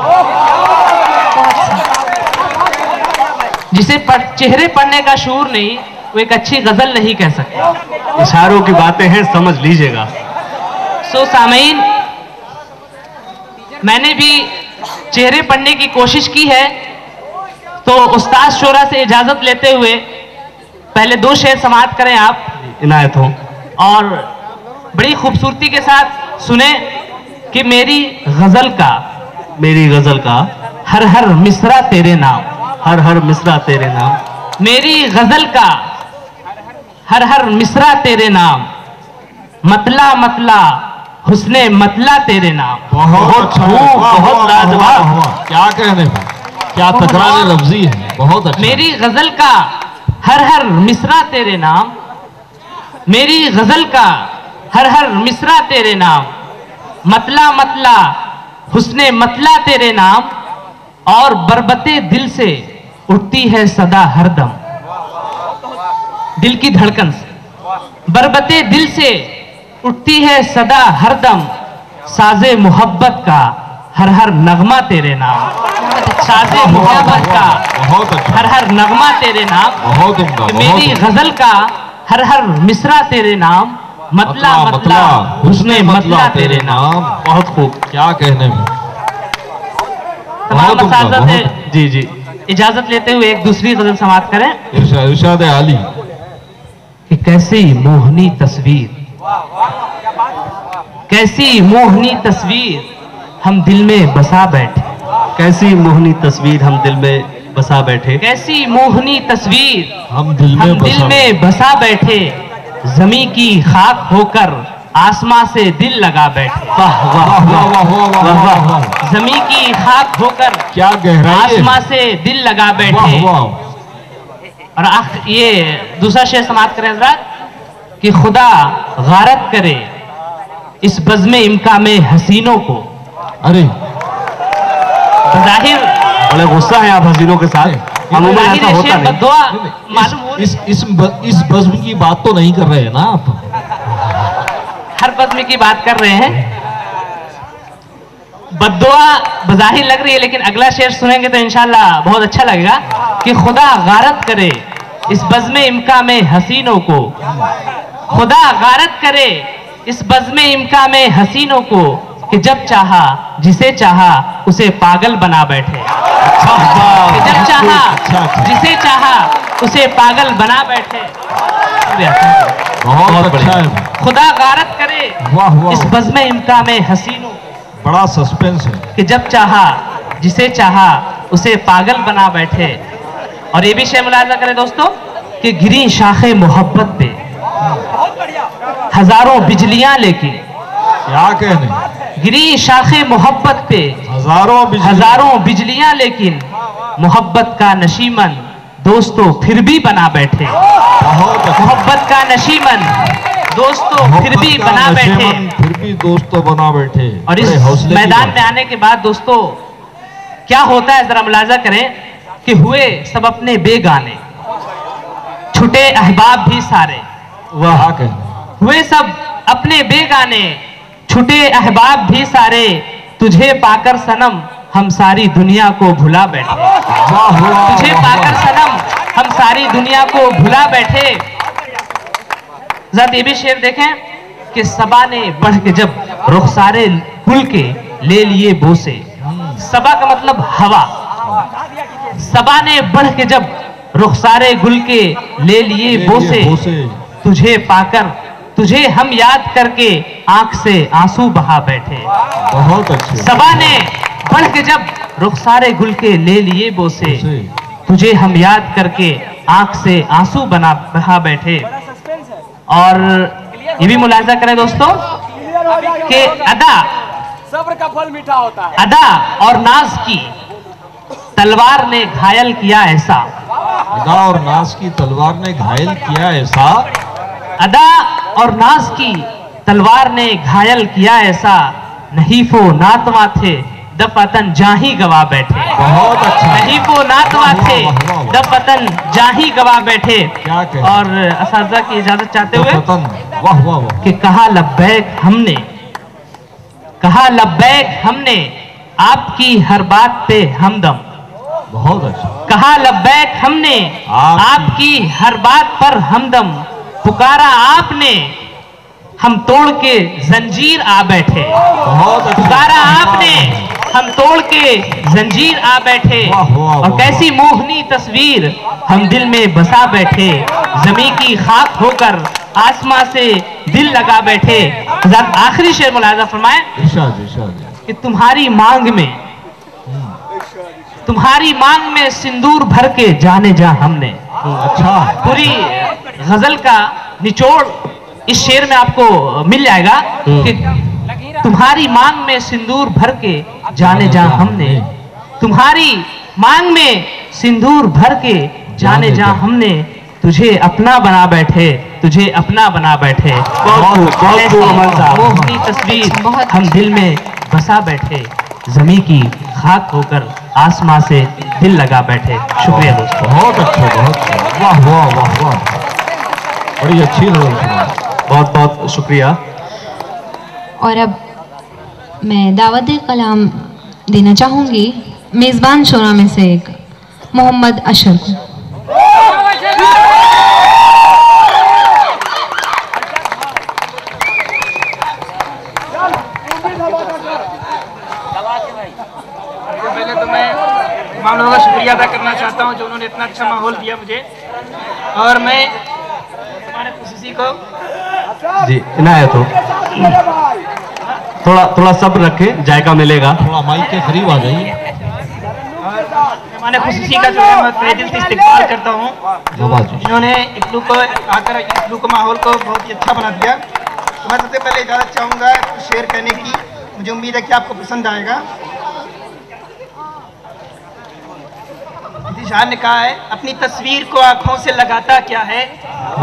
जिसे चेहरे पढ़ने का शूर नहीं, वो एक अच्छी गजल नहीं कह सकता। इशारों की बातें हैं, समझ लीजिएगा। सामीन, मैंने भी चेहरे पढ़ने की कोशिश की है, तो उस्ताद शोरा से इजाजत लेते हुए पहले 2 शेर समाअत करें आप। इनायत हो। और बड़ी खूबसूरती के साथ सुने कि मेरी गजल का हर हर मिसरा तेरे नाम, हर हर मिसरा तेरे नाम, मेरी गजल का हर हर मिसरा तेरे नाम, मतला मतला हुस्ने मतला तेरे नाम। बहुत बहुत लाजवाब, क्या कहने भाई, क्या तकरार लफ्जी है, बहुत अच्छा। मेरी गजल का हर हर मिसरा तेरे नाम, मेरी गजल का हर हर मिसरा तेरे नाम, मतला मतला हुस्ने मतला तेरे नाम, और बरबते दिल से उठती है सदा हरदम, दिल की धड़कन से बरबते दिल से उठती है सदा हरदम, साजे मोहब्बत का हर हर नगमा तेरे नाम, साजे मोहब्बत का बहुत अच्छा, हर हर नगमा तेरे नाम, बहुत उम्दा, मेरी गजल का हर हर मिसरा तेरे नाम, मतला मतला हुस्ने मतला तेरे नाम। बहुत खूब, क्या कहने में। तमाम मसाजत है। जी जी, इजाजत लेते हुए एक दूसरी गजल समाप्त करें। इरशाद आली। कि कैसी मोहनी तस्वीर, कैसी मोहनी तस्वीर हम दिल में बसा बैठे, कैसी मोहनी तस्वीर हम दिल में बसा बैठे, कैसी मोहनी तस्वीर हम दिल में बसा बैठे, जमी की खाक होकर आसमां से दिल लगा बैठे। वाह वाह वाह वाह वाह वाह, जमी की खाक होकर क्या गहराई है। आसमां से दिल लगा बैठे। और ये दूसरा शेर समाप्त करें हज़रात कि खुदा गारत करे इस बज़्म इम्का में हसीनों को। अरे जाहिर बड़े गुस्सा है आप हसीनों के साथ, अमूमन ऐसा होता नहीं। दुआ मालूम हो इस बज़्म की बात तो नहीं कर रहे हैं ना आप? हर बज़्म की बात कर रहे हैं। बद्दुआ बज़ाहिर लग रही है, लेकिन अगला शेर सुनेंगे तो इंशाल्लाह बहुत अच्छा लगेगा कि खुदा गारत करे इस बज़्म इम्का में हसीनों को, खुदा गारत करे इस बज़्म इम्का में हसीनों को, कि जब चाहा जिसे चाहा उसे पागल बना बैठे। कि जब चाहा जिसे चाहा उसे पागल बना बैठे। बहुत अच्छा है। खुदा गारत करे इस बज़्म इम्का में हसीनों, बड़ा सस्पेंस है, कि जब चाहा जिसे चाहा उसे पागल बना बैठे। और ये भी शेर मुलाज़ा करें दोस्तों कि गिरी शाखे मोहब्बत पे हजारों बिजलियां, लेकिन क्या कहने, गिरी शाखे मोहब्बत पे हजारों बिजलियां, लेकिन मोहब्बत का नशीमन दोस्तों फिर भी बना बैठे। मोहब्बत का नशीमन दोस्तों फिर भी बना बैठे, फिर भी दोस्तों बना बैठे। और इस मैदान में आने के बाद दोस्तों क्या होता है जरा मुलाजा करें कि हुए सब अपने बेगाने, छुटे अहबाब भी सारे। वाह, हुए सब अपने बेगाने, छुटे अहबाब भी सारे, तुझे पाकर सनम हम सारी दुनिया को भुला बैठे। तुझे पाकर सनम हम सारी दुनिया को भुला बैठे। जरा ये भी शेर देखें कि सबा ने बढ़ के जब रुखसारे गुल के ले लिए बोसे। सबा का मतलब हवा। सबा ने बढ़ के जब रुखसारे गुल के ले लिए बोसे, तुझे पाकर तुझे हम याद करके आंख से आंसू बहा बैठे। बहुत अच्छे। सबा ने बढ़ के जब रुखसारे गुल के ले लिए बोसे, तुझे हम याद करके आंख से आंसू बहा बैठे। और ये भी मुलाजा करें दोस्तों कि अदा सब्र का फल मीठा होता है। अदा और नाज की तलवार ने घायल किया ऐसा। अदा और नाज की तलवार ने घायल किया ऐसा। अदा और नाज की तलवार ने घायल किया ऐसा, नहीफो नातवा थे दफतन जाही गवा बैठे। बहुत अच्छा। नहीफो नातवा थे दफतन जाही गवा बैठे। और असाज़ा की इजाजत चाहते हुए वाह वाह वाह, कि कहा लब्बैक हमने, कहा लब्बैक हमने आपकी हर बात पे हमदम। बहुत अच्छा। कहा लब्बैक हमने आपकी हर बात पर हमदम, पुकारा आपने हम तोड़ के जंजीर आ बैठे। बहुत अच्छा। पुकारा आपने हम तोड़ के जंजीर आ बैठे। और कैसी मोहनी तस्वीर हम दिल में बसा बैठे, जमी की खाक होकर आसमां से दिल लगा बैठे। आखिरी शेर मुलाजा फरमाए कि तुम्हारी मांग में सिंदूर भर के जाने जा हमने। अच्छा। पूरी गजल का निचोड़ इस शेर में आपको मिल जाएगा कि तुम्हारी मांग में सिंदूर भर के जाने जा हमने, तुम्हारी मांग में सिंदूर भर के जाने जा हमने, तुझे अपना बना बैठे, तुझे अपना बना बैठे। मोहनी तस्वीर हम दिल में बसा बैठे, जमी की खाक होकर आसमां से दिल लगा बैठे। शुक्रिया दोस्तों। बहुत अच्छे, बहुत अच्छे। वाह वाह वाह वाह, बड़ी अच्छी नज़र। बहुत बहुत शुक्रिया। और अब मैं दावत कलाम देना चाहूँगी मेज़बान शोरा में से एक मोहम्मद अशर को। पहले तो मैं तमाम लोगों का शुक्रिया अदा करना चाहता हूँ जो उन्होंने इतना अच्छा माहौल दिया मुझे। और मैं हमारे किसी को जी इनायत हो। थोड़ा सब्र रखें, जायका मिलेगा। थोड़ा माइक के करीब आ जाइए। मैंने खुशी का जो है मैं तहे दिल से इस्तेमाल करता हूँ। इन्होंने इफ्लू को आकर इफ्लू को माहौल को बहुत ही अच्छा बना दिया। तो मैं सबसे पहले इजाज़त चाहूँगा कुछ शेयर करने की। मुझे उम्मीद है कि आपको पसंद आएगा। शाह ने कहा है अपनी तस्वीर को आंखों से लगाता क्या है,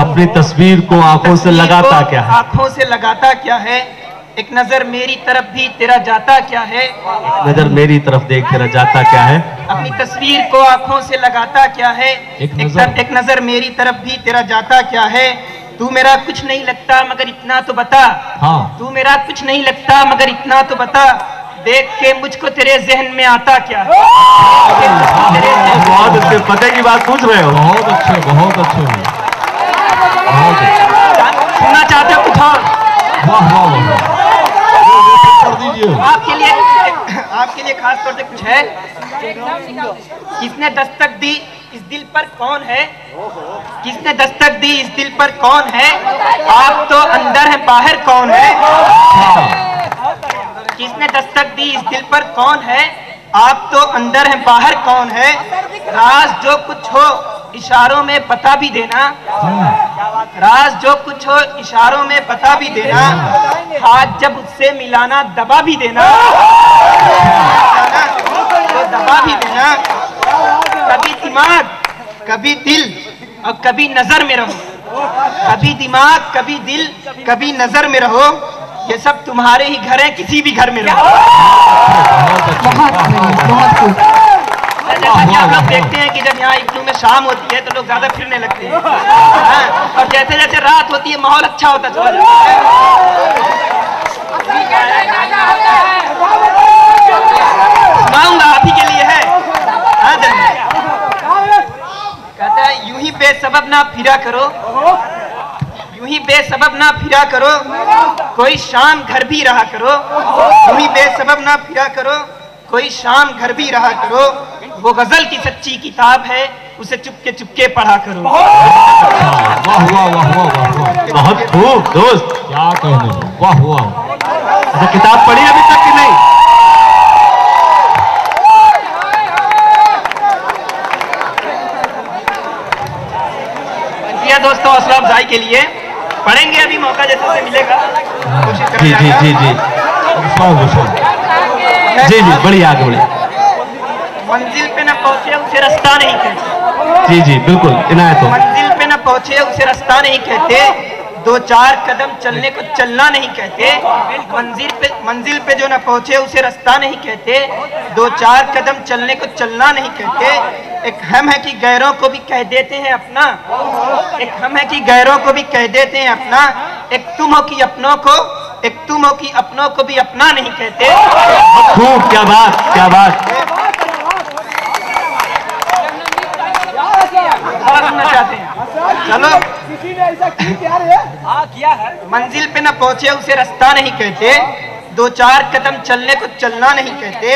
अपनी तस्वीर को आंखों से लगाता क्या है, आंखों से लगाता क्या है, एक नजर मेरी तरफ भी तेरा जाता क्या है, नजर मेरी तरफ देख तेरा जाता क्या है, अपनी तस्वीर को आंखों से लगाता क्या है, एक नजर मेरी तरफ भी तेरा जाता क्या है, तू मेरा कुछ नहीं लगता मगर इतना तो बता, तू मेरा कुछ नहीं लगता मगर इतना तो बता, देख के मुझको तेरे जहन में आता क्या है। बहुत अच्छे पते की बात पूछ रहे हो। बहुत अच्छे, बहुत अच्छे, बहुत अच्छे। सुनना चाहते हो कुछ और? वाह वाह वाह, कर दीजिए। आपके लिए खास तौर से कुछ है। किसने दस्तक दी इस दिल पर कौन है, किसने दस्तक दी इस दिल पर कौन है, आप तो अंदर है बाहर कौन है, किसने दस्तक दी इस दिल पर कौन है, आप तो अंदर है बाहर कौन है, राज जो कुछ हो इशारों में बता भी देना, राज जो कुछ हो इशारों में बता भी देना, हाथ जब उससे मिलाना दबा भी देना, तो दबा भी देना, कभी दिमाग कभी दिल और कभी नजर में रहो, कभी दिमाग कभी दिल कभी नजर में रहो, ये सब तुम्हारे ही घर है किसी भी घर में रहो। जैसा कि आप लोग देखते हैं कि जब यहाँ इफ्लू में शाम होती है तो लोग ज्यादा फिरने लगते हैं, और जैसे जैसे रात होती है माहौल अच्छा होता चला जाता है। सुनाऊंगा आप ही के लिए है। कहता है यूं ही बेसबब ना फिरा करो, यूं ही बेसबब ना फिरा करो, कोई शाम घर भी रहा करो, यूं ही बेसबब ना फिरा करो, कोई शाम घर भी रहा करो, वो गजल की सच्ची किताब है उसे चुपके पढ़ा करो। वाह वाह वाह वाह वाह, बहुत खूब दोस्त, क्या कहने, वाह वाह। अच्छा किताब पढ़ी अभी तक कि नहीं? दोस्तों हौसला अफजाई के लिए पढ़ेंगे, अभी मौका जैसे मिलेगा कोशिश करेंगे। जी जी जी जी जी बढ़िया, आगे बढ़िए। मंजिल पे न पहुंचे उसे रास्ता नहीं कहते, जी जी बिल्कुल इनायत हो। मंजिल पे न पहुंचे उसे रास्ता नहीं कहते, दो चार कदम चलने को चलना नहीं कहते, मंजिल पे जो न पहुंचे उसे रास्ता नहीं कहते, दो चार कदम चलने को चलना नहीं कहते, एक हम है कि गैरों को भी कह देते हैं अपना, एक हम है कि गैरों को भी कह देते हैं अपना, एक तुम हो कि अपनों को, एक तुम हो कि अपनों को भी अपना नहीं कहते। खूब, क्या बात क्या बात। सुनना चाहते हैं? चलो, किसी ने ऐसा किया है? मंजिल पे न पहुंचे उसे रास्ता नहीं कहते, दो चार कदम चलने को चलना नहीं कहते,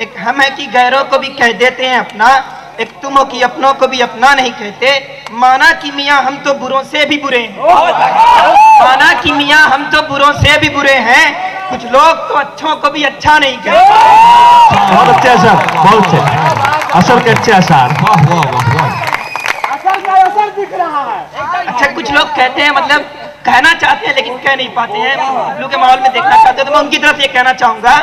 एक हम है कि गैरों को भी कह देते हैं अपना, एक तुम हो कि अपनों को भी अपना नहीं कहते, माना कि मियाँ हम तो बुरों से भी बुरे हैं, माना कि मियाँ हम तो बुरों से भी बुरे हैं, कुछ लोग तो अच्छों को भी अच्छा नहीं कहते। बहुत अच्छे अशर, बहुत अच्छे अशर के अच्छे अशर। वाह वाह वाह वाह, असर दिख रहा है। अच्छा कुछ लोग कहते हैं, मतलब कहना चाहते हैं लेकिन कह नहीं पाते हैं, इफ्लू के माहौल में देखना चाहते हैं, तो मैं उनकी तरफ ये कहना चाहूंगा।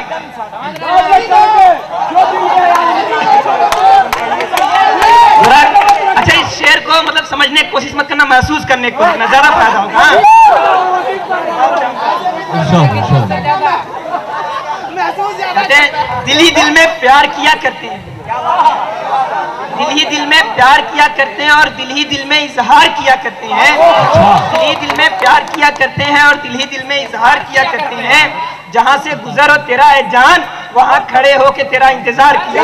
अच्छा इस शेर को मतलब समझने की कोशिश मत करना, महसूस करने की कोशिश करना, ज्यादा फायदा होगा। कहते हैं दिल ही दिल में प्यार किया करते हैं, दिल ही दिल में प्यार किया करते हैं और दिल ही दिल में इजहार किया करते हैं, दिल ही दिल में प्यार किया करते हैं और दिल ही दिल में इजहार किया करते हैं, जहां से गुजर हो तेरा है जान वहां खड़े हो के तेरा इंतजार किया।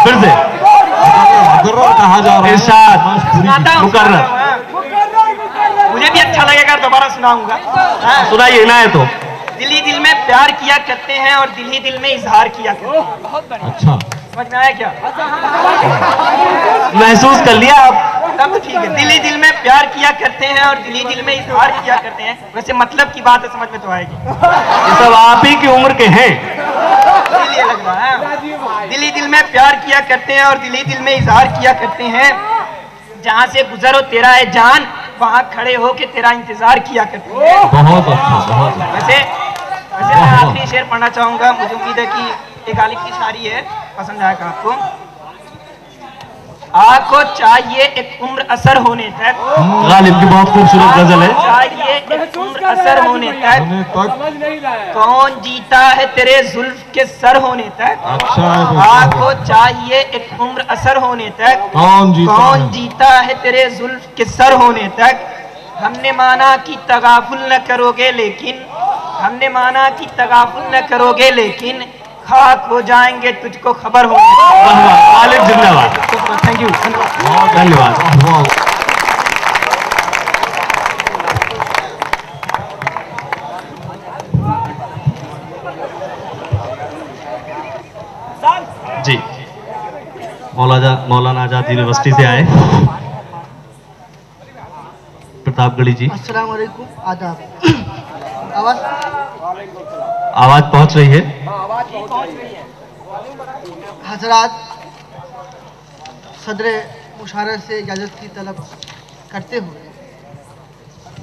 फिर से कहा जा रहा है, इरशाद मुकर्रर, मुझे भी अच्छा लगेगा, दोबारा सुनाऊंगा। सुनाइए इनायत हो। दिल ही दिल में प्यार किया करते हैं और दिल ही दिल में इजहार किया करते हैं। बहुत बढ़िया। अच्छा, समझ में आया क्या? महसूस कर लिया आप? तब तो ठीक है। दिल ही दिल में प्यार किया करते हैं और दिल ही दिल में इजहार किया करते हैं। वैसे मतलब की बात है, समझ में तो आएगी। ये सब आप ही की उम्र के हैं। इसीलिए लग रहा है। दिल ही दिल में प्यार किया करते हैं और दिल ही दिल में इजहार किया करते हैं। जहाँ से गुजरो तेरा है जान, वहाँ खड़े हो के तेरा इंतजार किया करते हैं। बहुत अच्छा, बहुत अच्छा। वैसे मैं आखिरी शेर पढ़ना चाहूंगा। मुझे उम्मीद है कि एक गालिब की शायरी है, पसंद आएगा आपको। आपको चाहिए एक उम्र असर होने तक। गालिब की बहुत खूबसूरत गजल है। चाहिए एक उम्र असर होने तक। कौन जीता है तेरे जुल्फ के सर होने तक। अच्छा, आपको चाहिए एक उम्र असर होने तक। कौन जीता है तेरे जुल्फ के सर होने तक। हमने माना कि तगाफुल न करोगे लेकिन, हमने माना कि तगाफुल न करोगे लेकिन खाक हो जाएंगे तुझको खबर होने तक। वाह वाह, गालिब जिंदाबाद। थैंक यू, धन्यवाद। जी, मौलाना आजाद यूनिवर्सिटी से आए प्रतापगढ़ी जी। अस्सलाम वालेकुम, आदाब। आवाज पहुंच रही है? हजरात, सदर मुशारत से इजाज़त की तलब करते हुए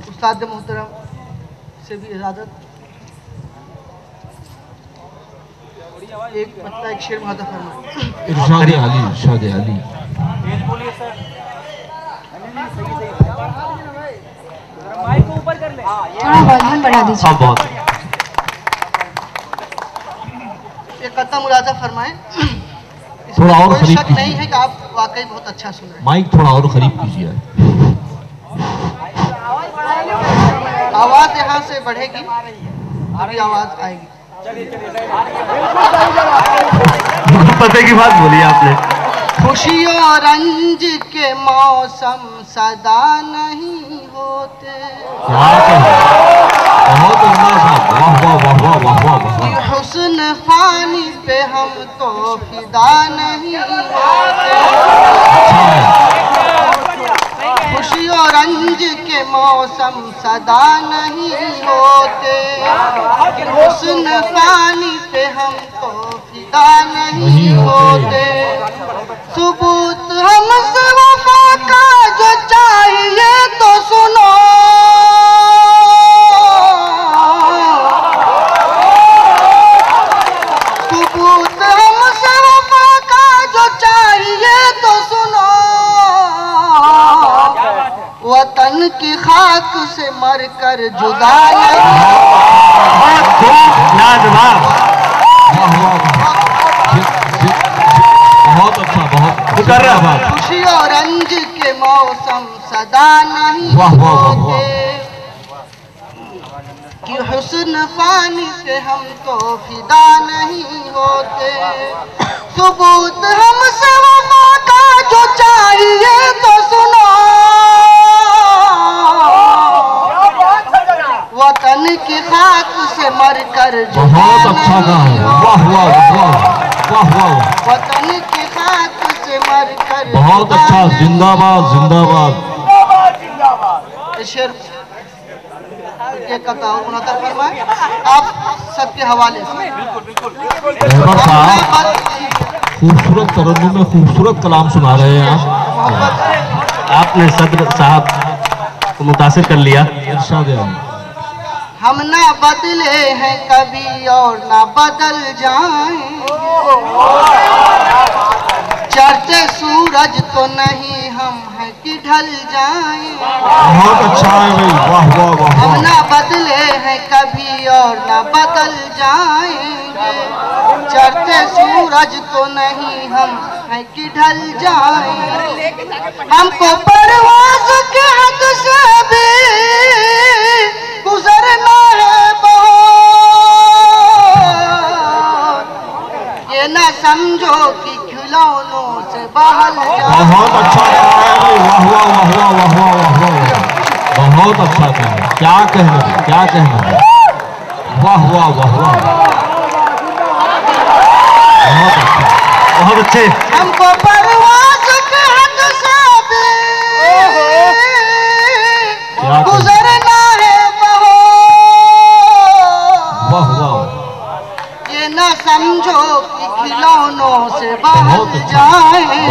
उस्ताद मोहतरम से भी इजाज़त, एक मतलब एक शेर मुहादा फरमाएं। इरशाद अली, इरशाद अली। थोड़ा वॉल्यूम बढ़ा दीजिए। हाँ, बहुत। एक कत्ता मुलाजा फरमाएं। थोड़ा और कोई करीब शक नहीं है कि आप वाकई बहुत अच्छा सुन रहे हैं। माइक थोड़ा और करीब कीजिए। आवाज यहाँ से बढ़ेगी, अभी आवाज आएगी। पते की बात बोली आपने। खुशी और रंज के मौसम सदा नहीं होते। बहुत उम्दा साहब, वाह वाह वाह वाह वाह वाह वाह। हुस्न फानी पे हम तो फिदा नहीं होते। खुशी और रंज के मौसम सदा नहीं होते। हुस्न फानी पे हम तो फिदा नहीं होते। सबूत हमसे वफा का जो चाहिए तो सुनो। सबूत हमसे वफा का जो चाहिए तो सुनो। वतन की खाक से मरकर जुदा बहुत अच्छा, बहुत कर रहा है। खुशी और रंज के मौसम सदा नहीं होते। कि हुस्न फानी से हम तो फिदा नहीं होते। सबूत हमसे वफा का जो चाहिए तो सुनो। वतन की खाक से मरकर बहुत अच्छा गाना है। वाह वाह वाह वाह वाह। वतन की खाक से मरकर बहुत अच्छा, जिंदाबाद जिंदाबाद। शेर एक कथा और मुनातर फरमाएं आप सबके हवाले से। रहबर साहब खूबसूरत तरन्नुम में खूबसूरत कलाम सुना रहे हैं आप। आपने सदर साहब को मुतासिर कर लिया। इरशाद अली। हम ना बदले हैं कभी और ना बदल जाएं। चढ़ते सूरज तो नहीं हम हैं कि ढल जाएं। बहुत अच्छा है भाई, वाह वाह वाह। हम ना बदले हैं कभी और ना बदल जाएंगे। चढ़ते सूरज तो नहीं हम हैं कि ढल जाएंगे। हमको परवाज़ के हद से भी गुजरना है बहुत। ये ना समझो कि खिलौनों से बहल जाए। बहुत अच्छा है भाई, वाह वाह वाह वाह वाह वाह वाह वाह। बहुत अच्छा गाना, क्या कहना है, क्या कहना है। वाह वाह वाह वाह, बहुत अच्छा, बहुत अच्छे। हमको परवाज़ के हद से भी गुजरना है बहुत। वाह वाह, ये न समझो कि खिलौनों से बदल जाएंगे,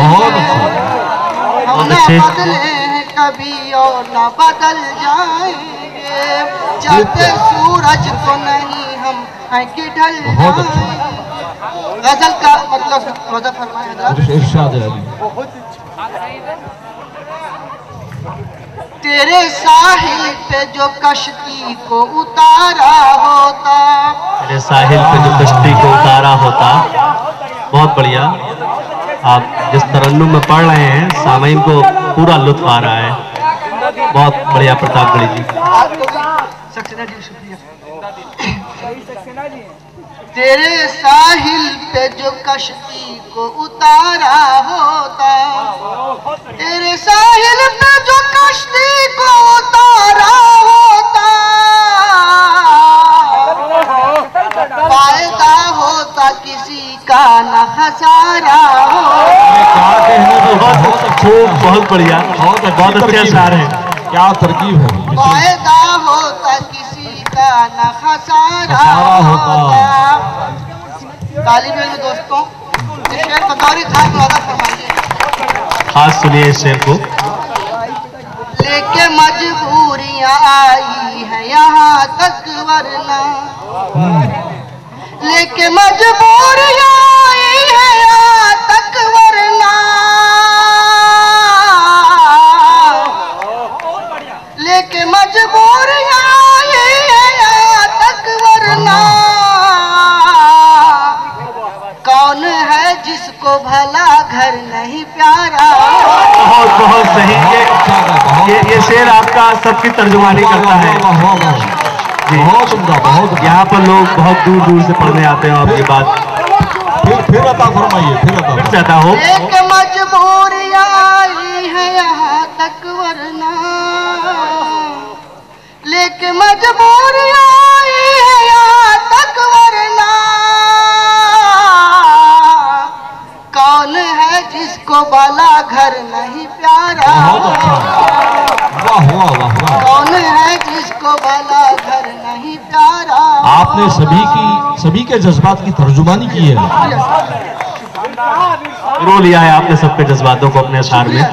हम न बदले हैं कभी और न बदल जाएंगे। चलते सूरज तो नहीं हम हैं कि ढल जाएंगे। गजल का मतलब वजह फरमाए हज़रात। इरशाद है अभी। तेरे साहिल पे जो कश्ती को उतारा होता, तेरे साहिल पे जो कश्ती को उतारा होता। बहुत बढ़िया, आप जिस तरन्नुम में पढ़ रहे हैं सामईन को पूरा लुत्फ आ रहा है। बहुत बढ़िया प्रतापगढ़ी जी। सक्सेना जी शुक्रिया। तेरे साहिल पे जो कश्ती को उतारा होता, तेरे साहिल पे जो कश्ती को उतारा होता, फायदा होता किसी का न खसारा होता। बहुत खूब, बहुत बढ़िया, बहुत अच्छे अशार है। क्या तरकीब है। फायदा होता किसी का न खसारा होता। तालिब इल्म दोस्तों, इस शेर बतौर खास वादा फरमाइए। खास सुनिए इस शेर को। लेके मजबूरियां आई है यहाँ तक वरना, लेके मजबूरियां आई है यहाँ तक वरना, लेके मजबूरियां आई है यहाँ तक वरना। कौन है जिसको भला घर नहीं प्यारा। बहुत बहुत सही। ये शेर आपका सबकी तर्जुमानी करता है। बहुत उम्दा, बहुत। यहाँ पर लोग बहुत दूर दूर से पढ़ने आते हैं आपकी बात। फिर अता फरमाइए, फिर अता हो। एक मजबूरियां आई है यहाँ तक वरना, लेके मजबूरियां आई है यहाँ तक वरना। कौन है जिसको भला घर नहीं प्यारा। वाह वाह वाह वाह। कौन है जिसको भला घर नहीं प्यारा। आपने सभी के जज्बात की तर्जुमानी की है। रो लिया है आपने सबके जज्बातों को अपने अशार में।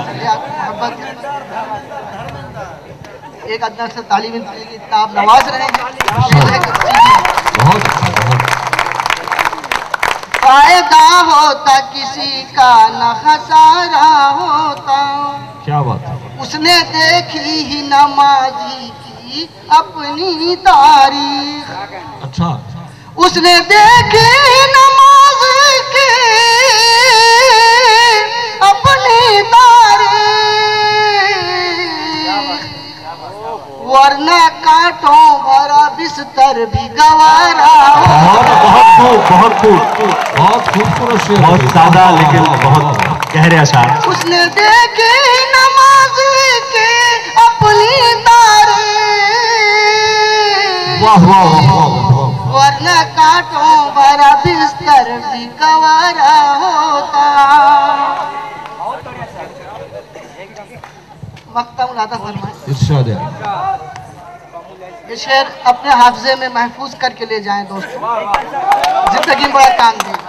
एक अदना से तालीम की आप नवाज रहे हैं। बहुत अच्छा, बहुत। फायदा होता किसी का न खसारा होता। क्या बात है। उसने देखी ही नमाजी की अपनी तारीख। अच्छा। उसने देखी ही नमाज की अपनी तारीख, वरना कांटों भरा बिस्तर भी गवारा। बहुत खूब, बहुत खूब, बहुत खूबसूरत शेर। बहुत सादा लेकिन बहुत गहरे अशार। उसने देखी नमाज की अपनी तारीख, वाह वाह वाह, वरना कांटों भरा बिस्तर भी गवारा होता। मक्ता मुलादा फरमाए। इरशाद है। ये शेर अपने हाफजे में महफूज करके ले जाएं दोस्तों, जिंदगी में बड़ा काम देगा।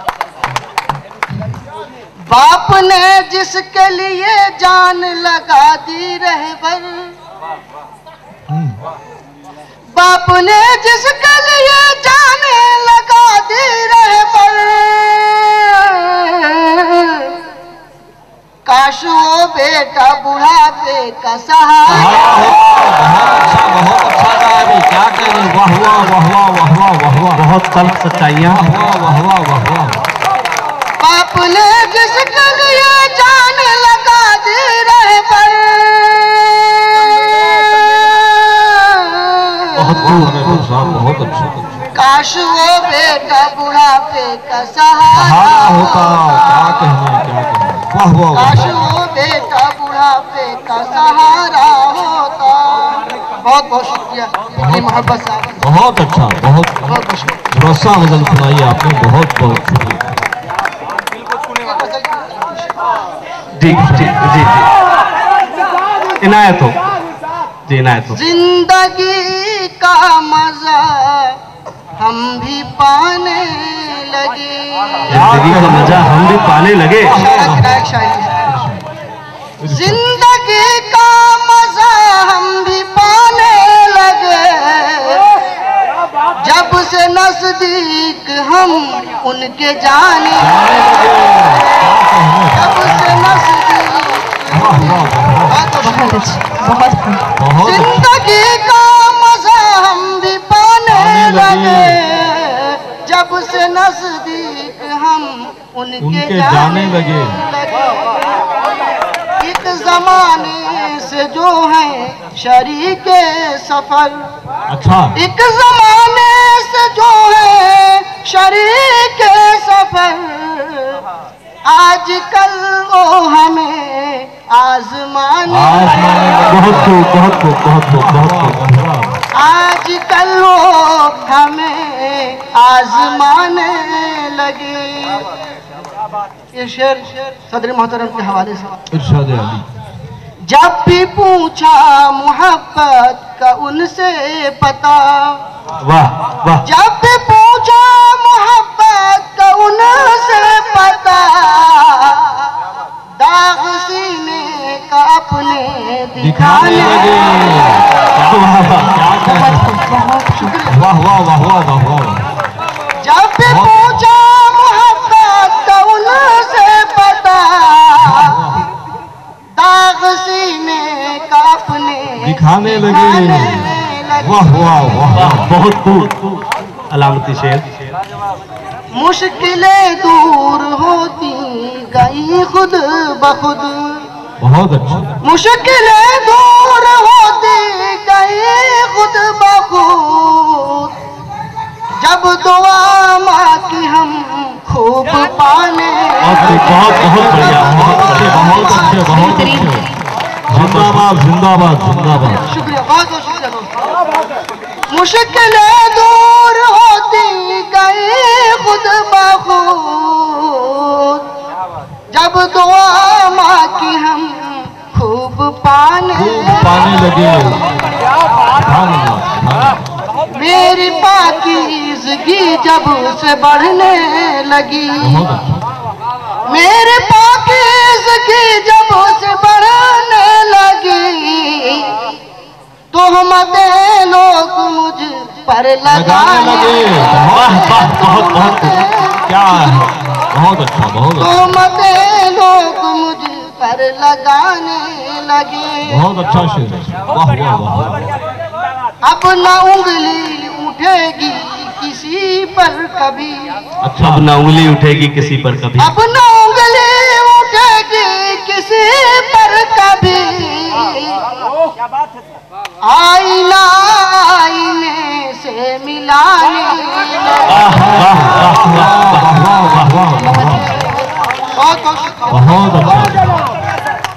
बाप ने जिसके लिए जान लगा दी रहबर, बाप ने जिसके लिए जान लगा दी रहबर, काश वो बेटा बुढ़ापे का सहारा। बहुत अच्छा था अभी। क्या कह रहे। वाह वाह वाह वाह वाह वाह वाह वाह। बहुत तल्ख सच्चाइयाँ। वाह वाह वाह वाह वाह। बाप ने जिसके लिए जान लगा दी रहबर, बहुत अच्छा। काश वो बेटा बुढ़ापे का सहारा होता। क्या कहने, क्या कहने। वाह वाह। काश वो बेटा बुढ़ापे का सहारा होता। बहुत बहुत शुक्रिया मेरी मोहब्बत साहब। बहुत अच्छा, बहुत भरोसा गजल सुनाई आपने, बहुत बहुत शुक्रिया। जी जी जी जी इनायत हो जी, इनायत हो। जिंदगी का मजा हम भी पाने लगे, जिंदगी का मजा हम भी पाने लगे। जिंदगी का मजा हम भी पाने लगे, जब से नजदीक हम उनके जाने, जब से नजदीक। जिंदगी का मजा हम भी पाने लगे, जब से नजदीक हम उनके जाने लगे। एक जमाने से जो है शरीके सफर, अच्छा, एक जमाने से जो है शरीके सफर, आजकल वो हमें आजमाने, बहुत खूब, बहुत खूब, बहुत खूब, बहुत खूब। आजकल वो हमें आजमाने लगे। ये शेर सदर मोहतरम के हवाले से। इरशाद अली। जब भी पूछा मोहब्बत का उनसे पता, वाह वाह। जब भी पूछा मोहब्बत का उनसे पता, दाग सीने का अपने दिखाने लगे। वाह वाह वाह वाह वाह। जब भी पूछा मोहब्बत का उनसे पता, दाग सीने का अपने दिखाने लगे। वाह वाह वाह, बहुत खूब, अलामती शेर। मुश्किलें दूर होती गई खुद बखुद, बहुत अच्छा। मुश्किलें दूर होती गई खुद बखुद, जब दुआ माँ की हम खूब पाने। बहुत बहुत बढ़िया, बहुत अच्छे, बहुत अच्छे, बहुत अच्छे। जिंदाबाद जिंदाबाद जिंदाबाद। शुक्रिया, बहुत बहुत शुक्रिया दोस्तों। मुश्किलें दूर होती गई खुद बखुद, जब दुआ माँ की हम खूब पाने लगे। मेरी पाकीज़गी जब से बढ़ने लगी, मेरी पाकीज़गी जब से बढ़ने लगी, तोहमतें लोग मुझ पर लगाने लगे। बहुत बहुत क्या है, बहुत अच्छा, बहुत अच्छा। तोहमतें लोग मुझ पर लगाने लगे। बहुत अच्छा शेर है, वाह वाह वाह। अब न उंगली उठेगी किसी पर कभी, अच्छा, अब ना उंगली उठेगी किसी पर कभी, अब न उंगली उठेगी किसी पर कभी, आईना आईने से मिलाने। बहुत अच्छा,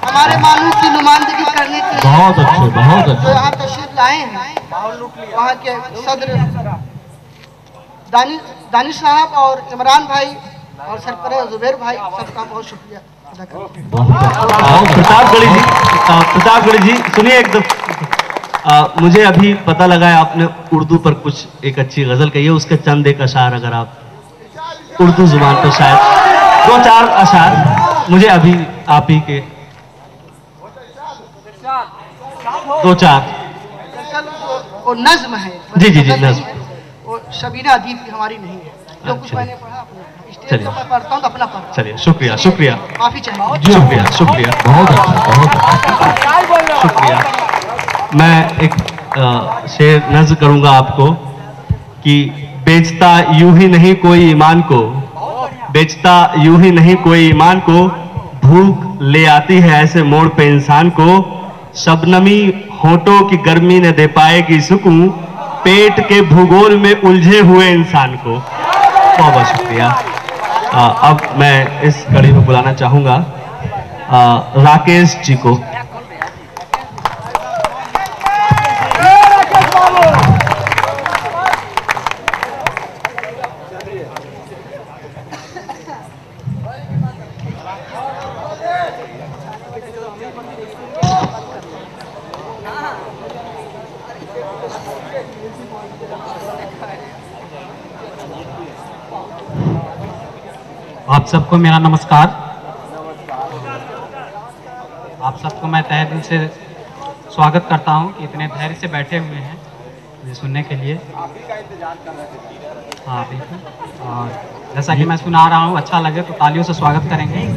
हमारे मालूम की नुमाइंदगी करने के लिए बहुत अच्छे, बहुत जो अच्छे। यहाँ तशरीफ लाए हैं, वहाँ के सदर दानिश साहब और इमरान भाई और सरपरस्त जुबैर भाई, सबका बहुत शुक्रिया अदा करते हैं। प्रतापगढ़ी जी, प्रतापगढ़ी जी सुनिए एकदम। मुझे अभी पता लगा है आपने उर्दू पर कुछ एक अच्छी गजल कही है, उसके चंद एक अशार अगर आप उर्दू जुबान पर शायद 2-4 अशार मुझे अभी आप ही के 2-4। वो नज्म है। जी जी जी, नज्म। वो शबीना अदीब की हमारी नहीं है, जो कुछ मैंने पढ़ा अपने स्टेज पर मैं पढ़ता हूँ तो अपना पढ़ता। चलिए, शुक्रिया शुक्रिया, काफी चाहिए। शुक्रिया शुक्रिया, बहुत अच्छा, बहुत अच्छा। शुक्रिया। मैं एक शेर नज़्म करूंगा आपको कि बेचता यूं ही नहीं कोई ईमान को, बेचता यूं ही नहीं कोई ईमान को, भूख ले आती है ऐसे मोड़ पे इंसान को, शबनमी होठों की गर्मी ने दे पाएगी सुकून, पेट के भूगोल में उलझे हुए इंसान को। बहुत बहुत शुक्रिया। अब मैं इस कड़ी में बुलाना चाहूंगा राकेश जी को। आप सबको मेरा नमस्कार। आप सबको मैं तहे दिल से स्वागत करता हूं कि इतने धैर्य से बैठे हुए हैं मुझे सुनने के लिए। हाँ बिल्कुल, और जैसा कि मैं सुना रहा हूं अच्छा लगे तो तालियों से स्वागत करेंगे। मुझे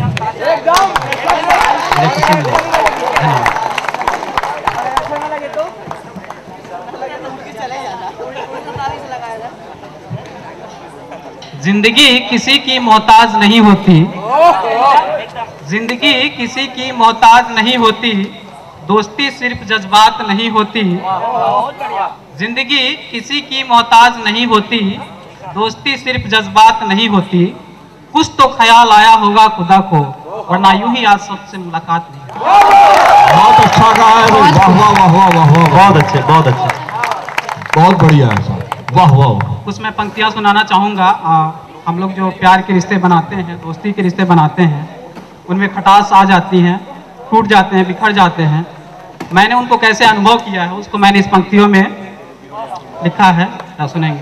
खुशी मिले। धन्यवाद। जिंदगी किसी की मोहताज नहीं होती, जिंदगी किसी की मोहताज नहीं होती, दोस्ती सिर्फ जज्बात नहीं होती। जिंदगी किसी की मोहताज नहीं होती, दोस्ती सिर्फ जज्बात नहीं होती। कुछ तो ख्याल आया होगा खुदा को, वरना यूं ही आज सबसे मुलाकात नहीं। बहुत अच्छा कहा है, वाह वाह वाह वाह वाह वाह, बहुत अच्छे, बहुत अच्छे, बहुत बढ़िया है साहब, वाह वाह। कुछ मैं पंक्तियां सुनाना चाहूँगा। हम लोग जो प्यार के रिश्ते बनाते हैं, दोस्ती के रिश्ते बनाते हैं, उनमें खटास आ जाती हैं, टूट जाते हैं, बिखर जाते हैं। मैंने उनको कैसे अनुभव किया है उसको मैंने इस पंक्तियों में लिखा है, क्या सुनेंगे?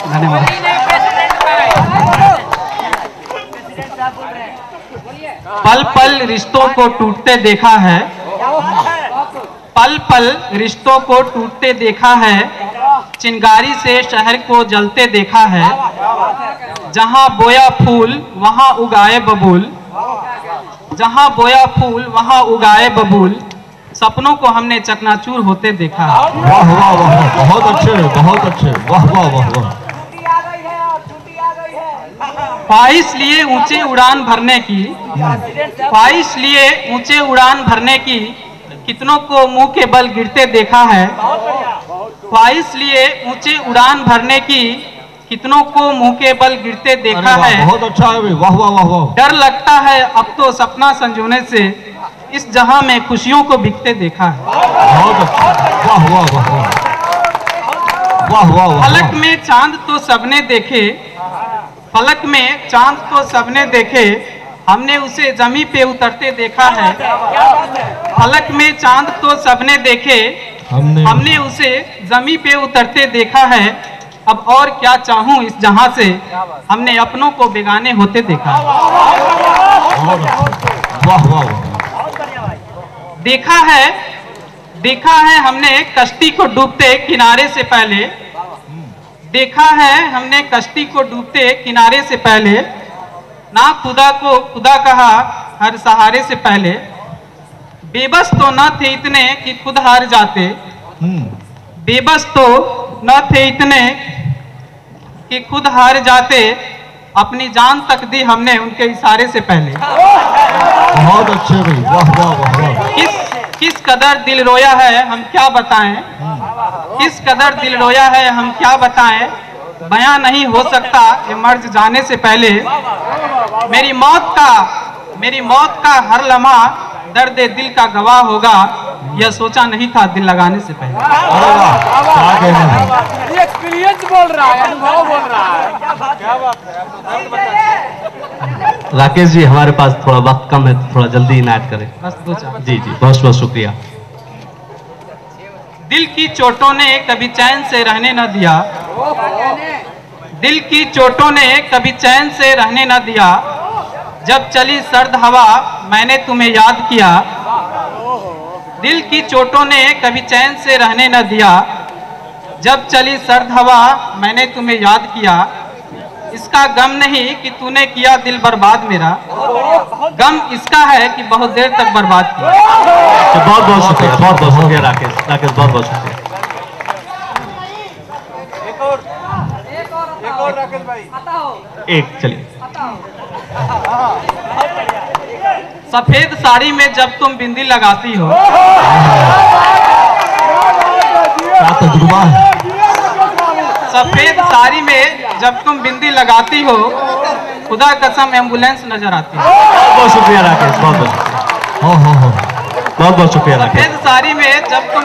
धन्यवाद। पल पल रिश्तों को टूटते देखा है, पल पल रिश्तों को टूटते देखा है, चिंगारी से शहर को जलते देखा है। जहां बोया फूल वहां उगाए बबूल, जहां बोया फूल वहां उगाए बबूल, सपनों को हमने चकनाचूर होते देखा है। वाह वाह वाह, बहुत अच्छे, बहुत अच्छे, वाह वाह वाह वाह। ख्वाहिश लिए ऊंचे उड़ान भरने की, ख्वाहिश लिए ऊंचे उड़ान भरने की, कितनों को मुंह के बल गिरते देखा है। ख्वाहिश लिए ऊंचे उड़ान भरने की, कितनों को मुंह के बल गिरते देखा है। बहुत अच्छा है, वाह वाह वाह वाह। डर लगता है अब तो सपना संजोने से, इस जहां में खुशियों को बिकते देखा है। बहुत अच्छा, वाह वाह वाह वाह, वाह वाह वाह। फलक में चांद तो सबने देखे, फलक में चांद तो सबने देखे, हमने उसे जमी पे उतरते देखा है। फलक में चांद तो सबने देखे, हमने उसे जमी पे उतरते देखा है। अब और क्या चाहूं इस जहां से, हमने अपनों को बेगाने होते देखा। वाह वाह। देखा है हमने कश्ती को डूबते किनारे से पहले, देखा है हमने कश्ती को डूबते किनारे से पहले। ना खुदा को खुदा कहा हर सहारे से पहले। बेबस तो न थे इतने कि खुद हार जाते, बेबस तो न थे इतने कि खुद हार जाते। अपनी जान तक दी हमने उनके इशारे से पहले। बहुत अच्छे भाई, वाह वाह वाह वाह। किस कदर दिल रोया है हम क्या बताएं, किस कदर दिल रोया है हम क्या बताएं। बयां नहीं हो सकता ये मर्ज जाने से पहले। मेरी मौत का हर लम्हा दर्द दिल का गवाह होगा, यह सोचा नहीं था दिल लगाने से पहले। ये एक्सपीरियंस बोल रहा है, अनुभव बोल रहा है। क्या बात है। राकेश जी, हमारे पास थोड़ा वक्त कम है, थोड़ा जल्दी इनायत करें। बस 2 चार। जी जी, बहुत बहुत शुक्रिया। दिल की चोटों ने कभी चैन से रहने न दिया, दिल की चोटों ने कभी चैन से रहने न दिया। जब चली सर्द हवा मैंने तुम्हें याद किया, दिल की चोटों ने कभी चैन से रहने न दिया। जब चली सर्द हवा मैंने तुम्हें याद किया। इसका गम नहीं कि तूने किया दिल बर्बाद मेरा, गम इसका है कि बहुत देर तक बर्बाद किया। बहुत बहुत शुक्रिया, बहुत बहुत शुक्रिया राकेश, राकेश बहुत बहुत शुक्रिया। एक और राकेश भाई, एक चलिए। सफेद साड़ी में जब तुम बिंदी लगाती हो, क्या तजुर्बा है। सफेद साड़ी में जब तुम बिंदी लगाती हो, खुदा कसम एम्बुलेंस नजर आती है। बहुत बहुत शुक्रिया राकेश, बहुत बहुत शुक्रिया, बहुत बहुत शुक्रिया राकेश। सफेद साड़ी में जब तुम